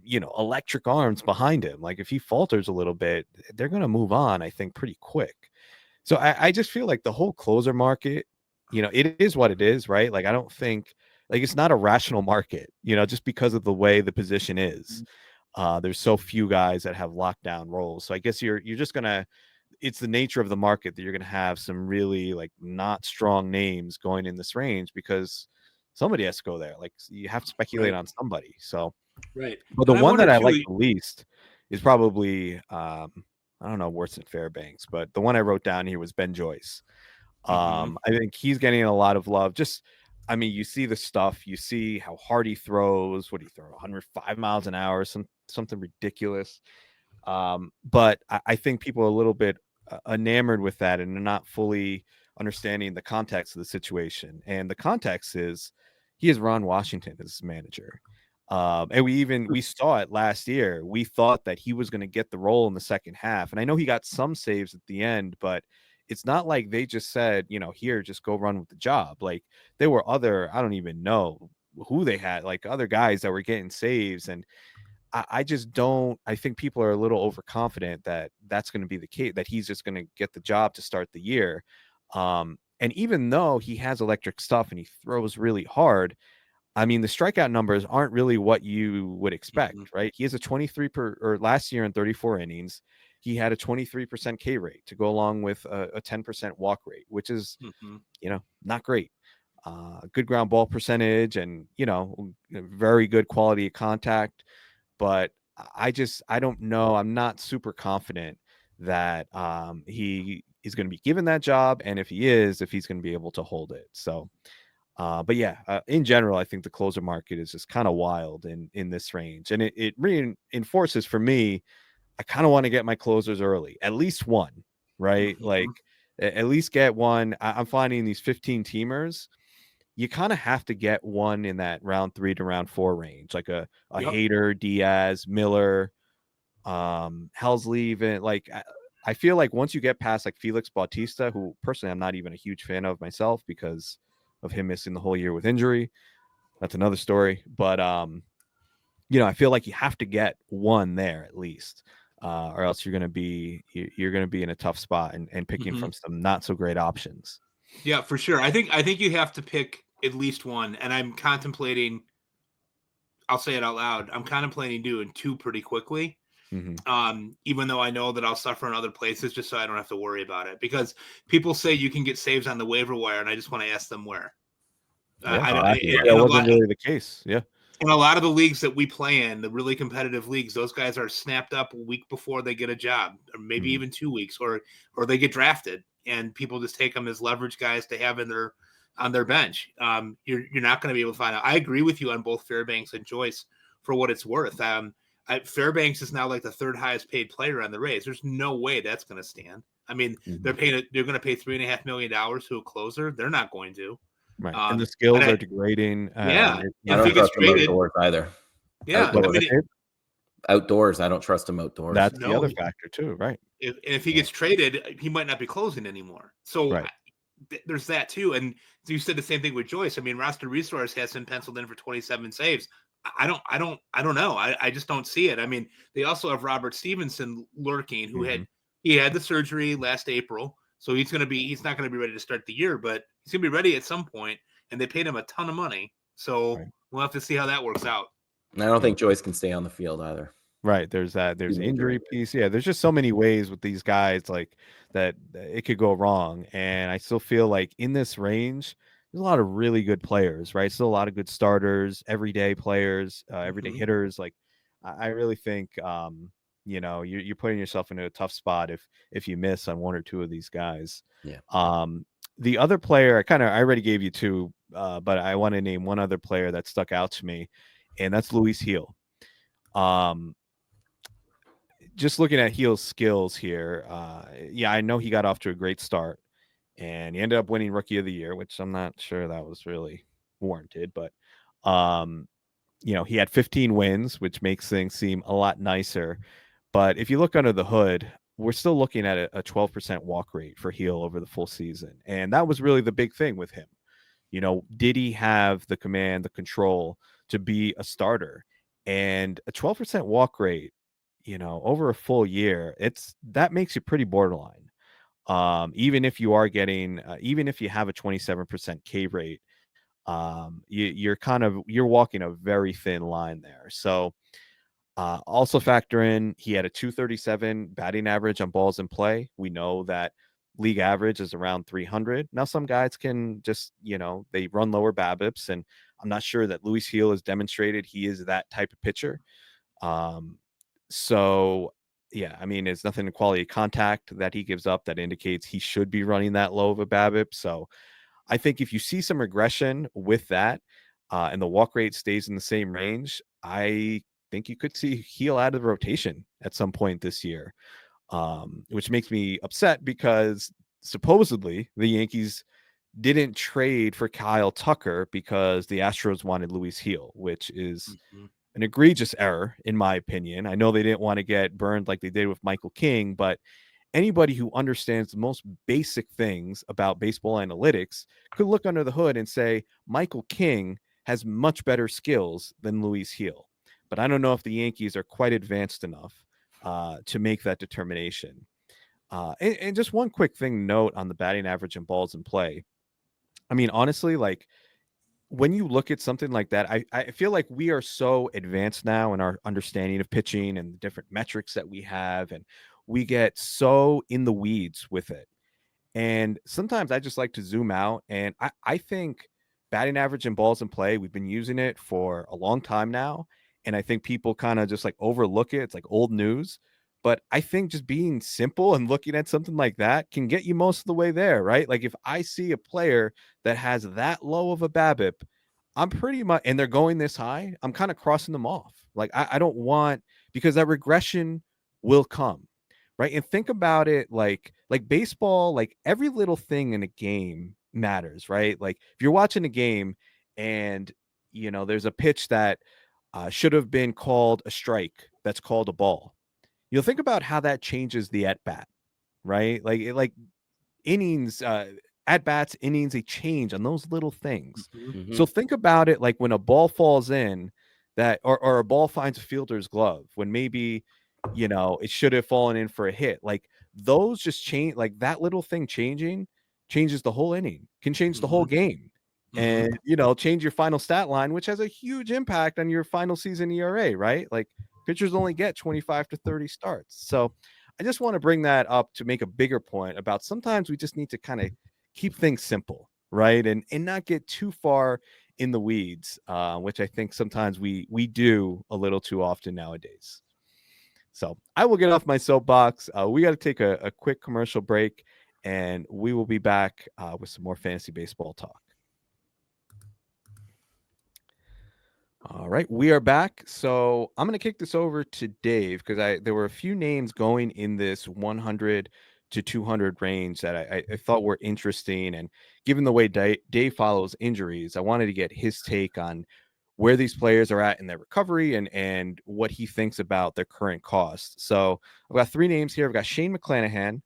electric arms behind him. Like if he falters a little bit, they're going to move on, I think, pretty quick. So I just feel like the whole closer market, it is what it is, right? Like I don't think like it's not a rational market, just because of the way the position is. There's so few guys that have lockdown roles. So I guess you're just gonna. It's the nature of the market that you're gonna have some really like not strong names going in this range because somebody has to go there. Like you have to speculate on somebody. So right. But the one that I like the least is probably I don't know worse than Fairbanks, but the one I wrote down here was Ben Joyce. I think he's getting a lot of love. I mean, you see the stuff, you see how hard he throws. What do you throw? 105 miles an hour, something ridiculous. But I think people are a little bit enamored with that and they're not fully understanding the context of the situation. And the context is he has Ron Washington as his manager. And we saw it last year. We thought that he was going to get the role in the second half. And I know he got some saves at the end, but it's not like they just said, here, just go run with the job. Like there were I don't even know who they had, like other guys that were getting saves. And I just don't, I think people are a little overconfident that that's going to be the case, that he's just going to get the job to start the year. And even though he has electric stuff and he throws really hard, I mean, the strikeout numbers aren't really what you would expect, right? He has a 23 or last year in 34 innings, he had a 23% K rate to go along with a 10% walk rate, which is, not great. Good ground ball percentage and, very good quality of contact. But I don't know. I'm not super confident that he is going to be given that job. And if he is, if he's going to be able to hold it. So, but yeah, in general, I think the closer market is just kind of wild in this range. And it reinforces for me, I kind of want to get my closers early, at least one, right? Like at least get one. I'm finding these 15 teamers, you kind of have to get one in that round 3 to round 4 range, like a Hader, Diaz, Miller, Helsley, even like I feel like once you get past like Felix Bautista, who personally I'm not even a huge fan of myself because of him missing the whole year with injury. That's another story. But I feel like you have to get one there at least, or else you're gonna be in a tough spot and picking from some not so great options. Yeah, for sure. I think you have to pick at least one, and I'm contemplating. I'll say it out loud. I'm contemplating doing 2 pretty quickly. Even though I know that I'll suffer in other places, just so I don't have to worry about it. Because people say you can get saves on the waiver wire, and I just want to ask them where. That wasn't really the case. Yeah. In a lot of the leagues that we play in, the really competitive leagues, those guys are snapped up a week before they get a job, or maybe even 2 weeks, or they get drafted, and people just take them as leverage guys to have on their bench. You're not going to be able to find out. I agree with you on both Fairbanks and Joyce for what it's worth. Fairbanks is now like the 3rd highest paid player on the Rays. There's no way that's going to stand. I mean, they're going to pay $3.5 million to a closer. They're not going to. Right. And the skills are degrading. I don't trust him outdoors either. Yeah. Outdoors, I don't trust him outdoors. That's the other factor too, right? If he gets traded, he might not be closing anymore. So there's that too. And you said the same thing with Joyce. I mean, Roster Resource has him penciled in for 27 saves. I don't know. I just don't see it. I mean, they also have Robert Stevenson lurking, who had the surgery last April. So he's not going to be ready to start the year, but he's going to be ready at some point, and they paid him a ton of money. So we'll have to see how that works out. And I don't think Joyce can stay on the field either. Right. There's that. There's the injury piece. Yeah. There's just so many ways with these guys like that it could go wrong. And I still feel like in this range, there's a lot of really good players, right? Still a lot of good starters, everyday players, everyday hitters. Like I really think, you're putting yourself into a tough spot if you miss on 1 or 2 of these guys. Yeah. The other player, I already gave you 2, but I want to name one other player that stuck out to me, and that's Luis Gil. Just looking at Gil's skills here, I know he got off to a great start, and he ended up winning Rookie of the Year, which I'm not sure that was really warranted, but he had 15 wins, which makes things seem a lot nicer. But if you look under the hood, we're still looking at a 12% walk rate for Heel over the full season. And that was really the big thing with him. Did he have the command, the control to be a starter? And a 12% walk rate, over a full year, that makes you pretty borderline. Even if you are getting, even if you have a 27% K rate, you're walking a very thin line there. So also factor in, he had a 237 batting average on balls in play. We know that league average is around 300. Now, some guys can just, they run lower BABIPs, and I'm not sure that Luis Heel has demonstrated he is that type of pitcher. So yeah, I mean, it's nothing in quality of contact that he gives up that indicates he should be running that low of a BABIP. So I think if you see some regression with that, and the walk rate stays in the same range, I think you could see Heel out of the rotation at some point this year, which makes me upset because supposedly the Yankees didn't trade for Kyle Tucker because the Astros wanted Luis Heel, which is an egregious error, in my opinion. I know they didn't want to get burned like they did with Michael King, but anybody who understands the most basic things about baseball analytics could look under the hood and say Michael King has much better skills than Luis Heel. But I don't know if the Yankees are quite advanced enough to make that determination. And just one quick thing note on the batting average and balls in play. I mean, honestly, like when you look at something like that, I feel like we are so advanced now in our understanding of pitching and the different metrics that we have, and we get so in the weeds with it. And sometimes I just like to zoom out, and I think batting average and balls in play, we've been using it for a long time now. And I think people kind of just like overlook it. It's like old news. But I think just being simple and looking at something like that can get you most of the way there, right? Like if I see a player that has that low of a BABIP, I'm pretty much, and they're going this high, I'm kind of crossing them off. Like I don't want, because that regression will come, right? And think about it like baseball, like every little thing in a game matters, right? Like if you're watching a game and there's a pitch that should have been called a strike that's called a ball, you'll think about how that changes the at bat, right? Like innings, at bats, innings, they change on those little things. So think about it like when a ball falls in that, or a ball finds a fielder's glove when maybe, it should have fallen in for a hit. Like those just change, like that little thing changing changes the whole inning, can change the whole game. And, change your final stat line, which has a huge impact on your final season ERA, right? Like pitchers only get 25 to 30 starts. So I just want to bring that up to make a bigger point about sometimes we just need to kind of keep things simple, right? And not get too far in the weeds, which I think sometimes we do a little too often nowadays. So I will get off my soapbox. We got to take a quick commercial break, and we will be back with some more fantasy baseball talk. All right, we are back. So I'm going to kick this over to Dave because there were a few names going in this 100 to 200 range that I thought were interesting. And given the way Dave follows injuries, I wanted to get his take on where these players are at in their recovery and what he thinks about their current cost. So I've got three names here. I've got Shane McClanahan,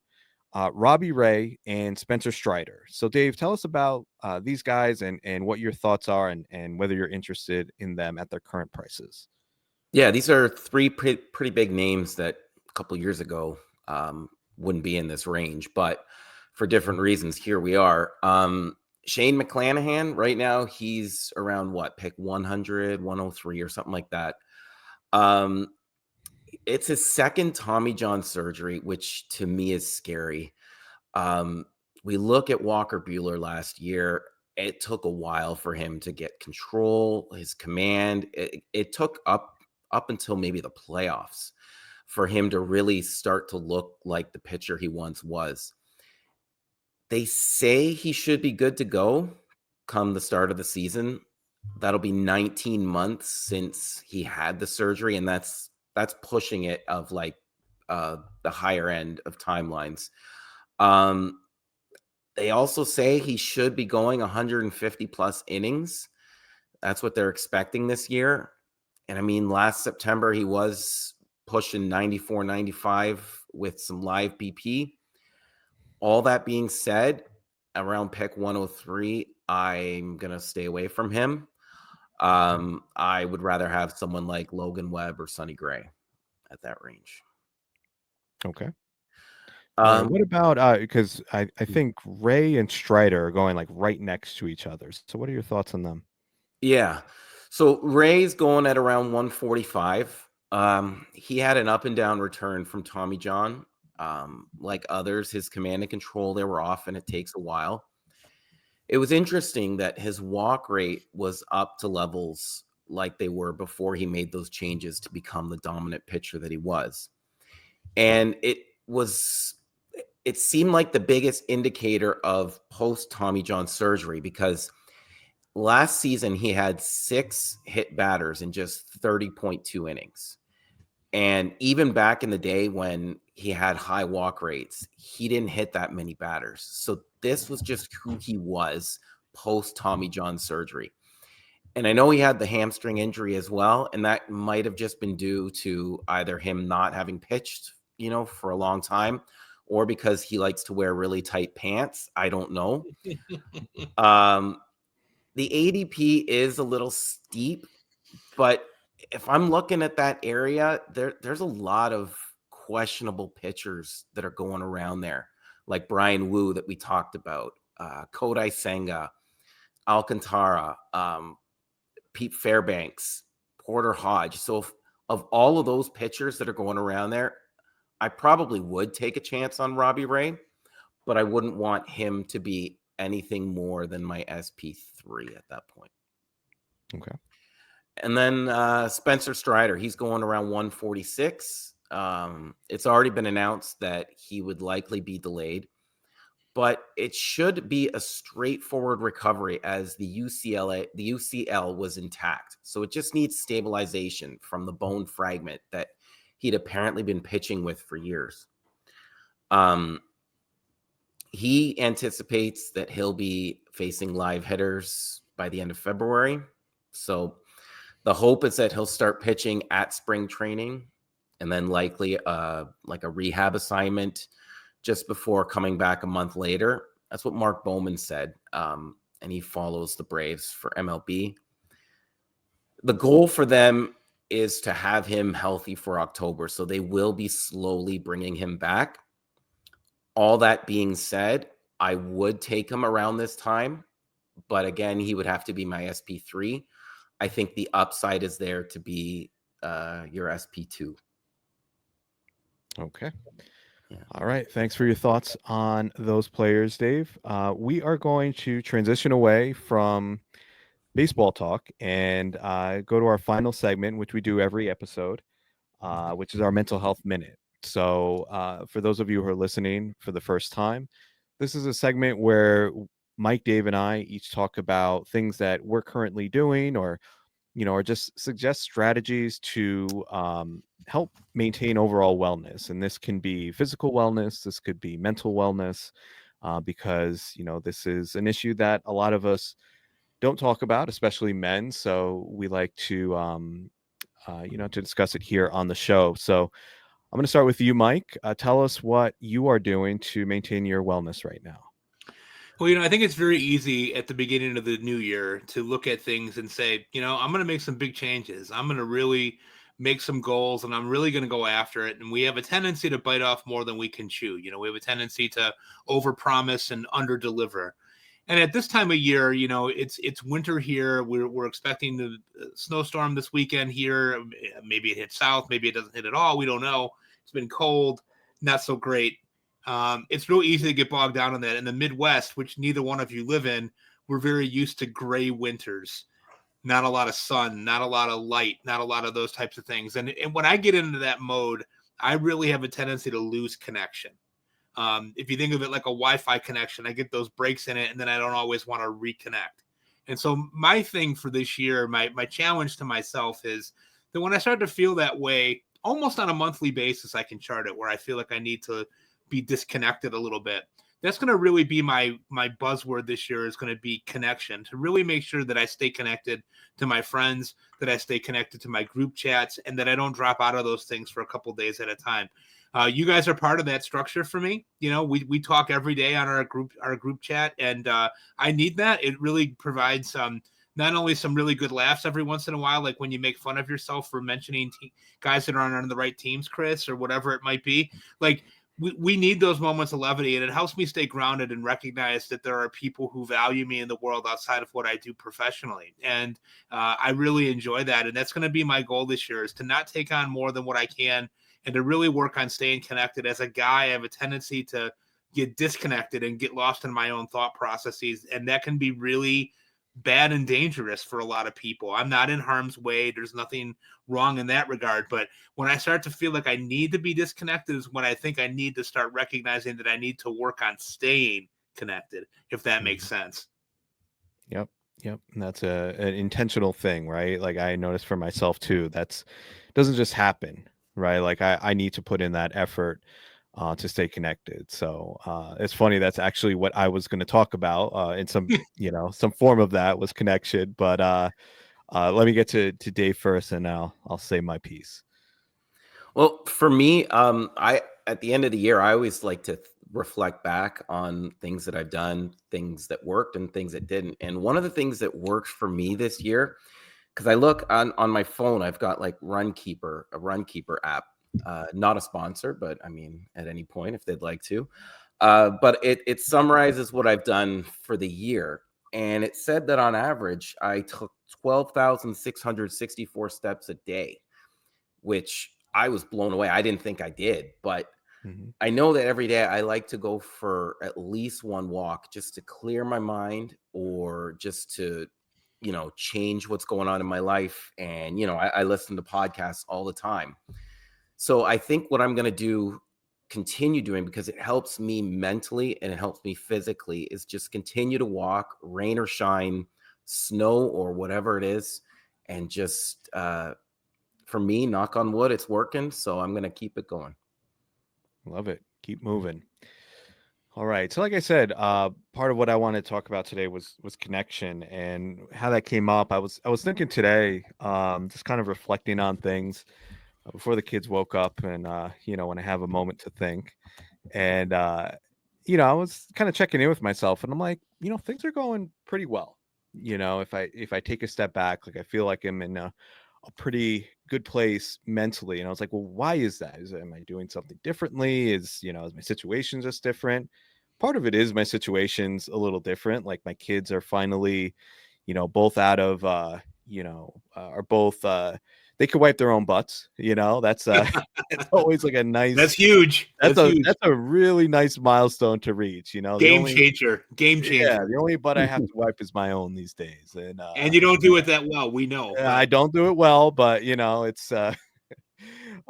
Robbie Ray, and Spencer Strider. So Dave, tell us about these guys and what your thoughts are and whether you're interested in them at their current prices. Yeah, these are three pretty big names that a couple of years ago wouldn't be in this range, but for different reasons, here we are. Shane McClanahan, right now, he's around pick 100, 103 or something like that. It's his second Tommy John surgery, which to me is scary. We look at Walker Buehler last year. It took a while for him to get control, his command. It took up until maybe the playoffs for him to really start to look like the pitcher he once was. They say he should be good to go come the start of the season. That'll be 19 months since he had the surgery, and that's pushing it of like the higher end of timelines. They also say he should be going 150 plus innings. That's what they're expecting this year. And I mean, last September, he was pushing 94, 95 with some live BP. All that being said, around pick 103, I'm going to stay away from him. I would rather have someone like Logan Webb or Sonny Gray at that range. Okay. All right, what about because I think Ray and Strider are going like right next to each other. So what are your thoughts on them? Yeah. So Ray's going at around 145. He had an up and down return from Tommy John. Like others, his command and control, they were off, and it takes a while. It was interesting that his walk rate was up to levels like they were before he made those changes to become the dominant pitcher that he was. And it seemed like the biggest indicator of post Tommy John surgery, because last season he had 6 hit batters in just 30.2 innings. And even back in the day when he had high walk rates, he didn't hit that many batters. So this was just who he was post Tommy John surgery. And I know he had the hamstring injury as well, and that might have just been due to either him not having pitched, for a long time, or because he likes to wear really tight pants. I don't know. The ADP is a little steep, but if I'm looking at that area, there's a lot of questionable pitchers that are going around there, like Brian Wu that we talked about, Kodai Senga, Alcantara, Pete Fairbanks, Porter Hodge. So of all of those pitchers that are going around there, I probably would take a chance on Robbie Ray, but I wouldn't want him to be anything more than my SP3 at that point. Okay. And then Spencer Strider, he's going around 146. It's already been announced that he would likely be delayed, but it should be a straightforward recovery as the UCL was intact. So it just needs stabilization from the bone fragment that he'd apparently been pitching with for years. He anticipates that he'll be facing live hitters by the end of February. So the hope is that he'll start pitching at spring training and then likely like a rehab assignment just before coming back a month later. That's what Mark Bowman said. And he follows the Braves for MLB. The goal for them is to have him healthy for October. So they will be slowly bringing him back. All that being said, I would take him around this time. But again, he would have to be my SP3. I think the upside is there to be your SP2. Okay. Yeah. All right. Thanks for your thoughts on those players, Dave. We are going to transition away from baseball talk and go to our final segment, which we do every episode, which is our mental health minute. So for those of you who are listening for the first time, this is a segment where Mike, Dave, and I each talk about things that we're currently doing or just suggest strategies to help maintain overall wellness. And this can be physical wellness. This could be mental wellness, because, this is an issue that a lot of us don't talk about, especially men. So we like to, to discuss it here on the show. So I'm going to start with you, Mike. Tell us what you are doing to maintain your wellness right now. Well, I think it's very easy at the beginning of the new year to look at things and say, I'm going to make some big changes. I'm going to really make some goals and I'm really going to go after it. And we have a tendency to bite off more than we can chew. We have a tendency to overpromise and underdeliver. And at this time of year, it's winter here. We're expecting the snowstorm this weekend here. Maybe it hits south. Maybe it doesn't hit at all. We don't know. It's been cold, not so great. It's real easy to get bogged down on that. In the Midwest, which neither one of you live in, we're very used to gray winters, not a lot of sun, not a lot of light, not a lot of those types of things. And when I get into that mode, I really have a tendency to lose connection. If you think of it like a Wi-Fi connection, I get those breaks in it, and then I don't always want to reconnect. And so my thing for this year, my challenge to myself is that when I start to feel that way, almost on a monthly basis, I can chart it where I feel like I need to be disconnected a little bit. That's going to really be my buzzword this year, is going to be connection, to really make sure that I stay connected to my friends, that I stay connected to my group chats, and that I don't drop out of those things for a couple of days at a time. You guys are part of that structure for me. You know, we talk every day on our group chat, and I need that. It really provides not only some really good laughs every once in a while, like when you make fun of yourself for mentioning guys that aren't on the right teams, Chris, or whatever it might be. Like, we need those moments of levity, and it helps me stay grounded and recognize that there are people who value me in the world outside of what I do professionally. And I really enjoy that. And that's going to be my goal this year, is to not take on more than what I can, and to really work on staying connected. As a guy, I have a tendency to get disconnected and get lost in my own thought processes. And that can be really bad and dangerous for a lot of people. I'm not in harm's way. There's nothing wrong in that regard. But when I start to feel like I need to be disconnected is when I think I need to start recognizing that I need to work on staying connected, if that makes sense. Yep. And that's an intentional thing, right? Like I noticed for myself too, doesn't just happen, right? Like I need to put in that effort to stay connected. So it's funny. That's actually what I was going to talk about in some, some form of that was connection. But let me get to Dave first, and I'll say my piece. Well, for me, I at the end of the year, I always like to reflect back on things that I've done, things that worked and things that didn't. And one of the things that worked for me this year, because I look on my phone, I've got like a Runkeeper app. Not a sponsor, but I mean, at any point if they'd like to. But it summarizes what I've done for the year. And it said that on average, I took 12,664 steps a day, which I was blown away. I didn't think I did, but I know that every day I like to go for at least one walk just to clear my mind, or just to, change what's going on in my life. And, I listen to podcasts all the time. So I think what I'm going to continue doing, because it helps me mentally and it helps me physically, is just continue to walk, rain or shine, snow or whatever it is. And just, for me, knock on wood, it's working. So I'm going to keep it going. Love it. Keep moving. All right. So like I said, part of what I wanted to talk about today was connection, and how that came up. I was thinking today, just kind of reflecting on things before the kids woke up, and when I have a moment to think, and I was kind of checking in with myself, and I'm like, things are going pretty well. If I take a step back, like I feel like I'm in a pretty good place mentally. And I was like, well, why is that? Am I doing something differently? Is my situation just different? Part of it is my situation's a little different. Like my kids are finally, both out of, are both, they can wipe their own butts. That's it's always like a nice. That's huge. That's a really nice milestone to reach. Game changer. Yeah, the only butt I have to wipe is my own these days, and you don't do it that well. We know. I don't do it well, but it's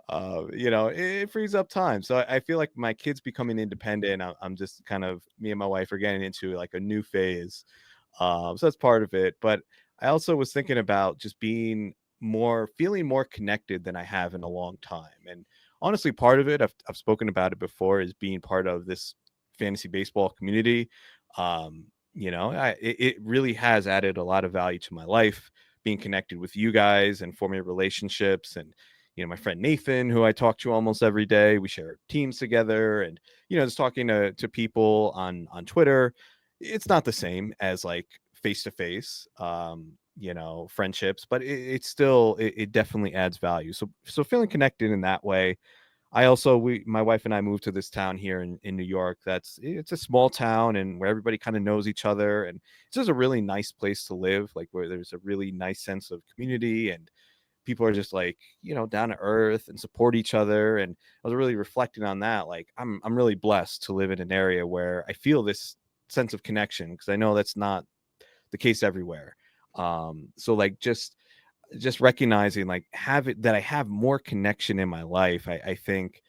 it frees up time. So I feel like my kids becoming independent. I'm just kind of, me and my wife are getting into like a new phase. So that's part of it. But I also was thinking about just feeling more connected than I have in a long time. And honestly, part of it, I've spoken about it before, is being part of this fantasy baseball community. It really has added a lot of value to my life, being connected with you guys and forming relationships. And, my friend Nathan, who I talk to almost every day, we share teams together, and, just talking to people on Twitter. It's not the same as like face-to-face, friendships, but it's still, it definitely adds value. So feeling connected in that way. I also, my wife and I moved to this town here in New York. It's a small town, and where everybody kind of knows each other, and it's just a really nice place to live, like where there's a really nice sense of community, and people are just like, down to earth and support each other. And I was really reflecting on that. Like I'm really blessed to live in an area where I feel this sense of connection, because I know that's not the case everywhere. So like just recognizing like that I have more connection in my life. I think,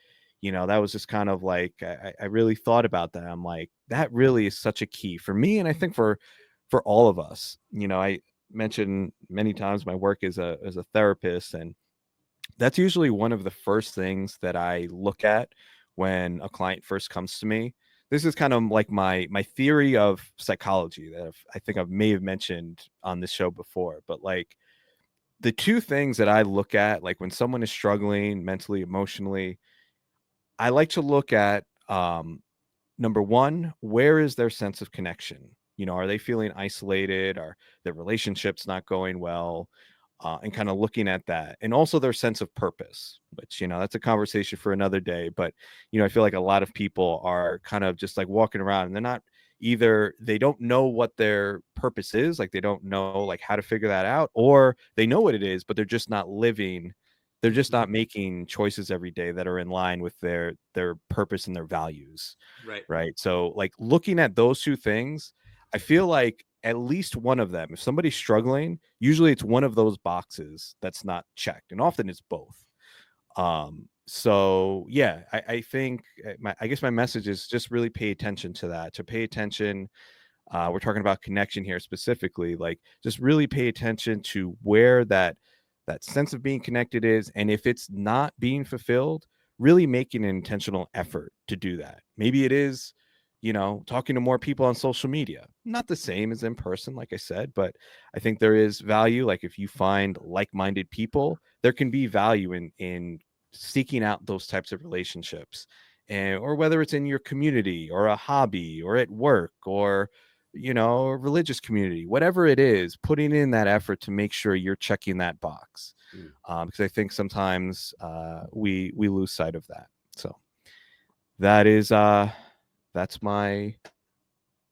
that was just kind of like, I really thought about that. I'm like, that really is such a key for me. And I think for all of us, I mentioned many times my work as a therapist, and that's usually one of the first things that I look at when a client first comes to me. This is kind of like my theory of psychology that I think I may have mentioned on this show before, but like the two things that I look at, like when someone is struggling mentally, emotionally, I like to look at number one, where is their sense of connection? Are they feeling isolated? Are their relationships not going well? And kind of looking at that, and also their sense of purpose, which, that's a conversation for another day. But, I feel like a lot of people are kind of just like walking around and they're not, either they don't know what their purpose is, like they don't know like how to figure that out, or they know what it is, but they're just not living. They're just not making choices every day that are in line with their purpose and their values. Right. So like looking at those two things, I feel like at least one of them, if somebody's struggling, usually it's one of those boxes that's not checked, and often it's both. So yeah, I think I guess my message is just really pay attention to that. To pay attention, we're talking about connection here specifically. Like just really pay attention to where that sense of being connected is, and if it's not being fulfilled, really making an intentional effort to do that. Maybe it is, talking to more people on social media. Not the same as in person, like I said, but I think there is value. Like if you find like-minded people, there can be value in seeking out those types of relationships, or whether it's in your community or a hobby or at work or a religious community, whatever it is, putting in that effort to make sure you're checking that box. Because I think sometimes we lose sight of that. So that is that's my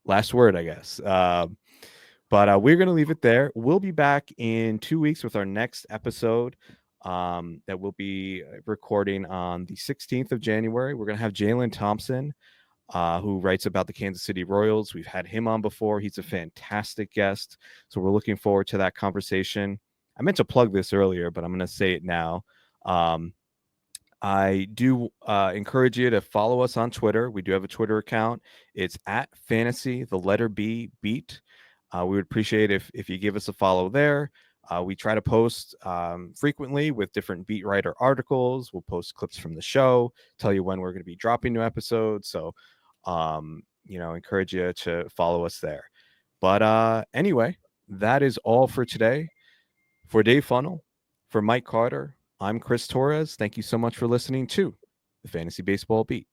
last word, I guess. But we're going to leave it there. We'll be back in 2 weeks with our next episode that we'll be recording on the 16th of January. We're going to have Jalen Thompson, who writes about the Kansas City Royals. We've had him on before. He's a fantastic guest. So we're looking forward to that conversation. I meant to plug this earlier, but I'm going to say it now. I do encourage you to follow us on Twitter. We do have a Twitter account. It's at fantasy, the letter B, beat. We would appreciate if you give us a follow there. We try to post frequently with different beat writer articles. We'll post clips from the show, tell you when we're going to be dropping new episodes. So, encourage you to follow us there. But anyway, that is all for today. For Dave Funnell, for Mike Carter, I'm Chris Torres. Thank you so much for listening to the Fantasy Baseball Beat.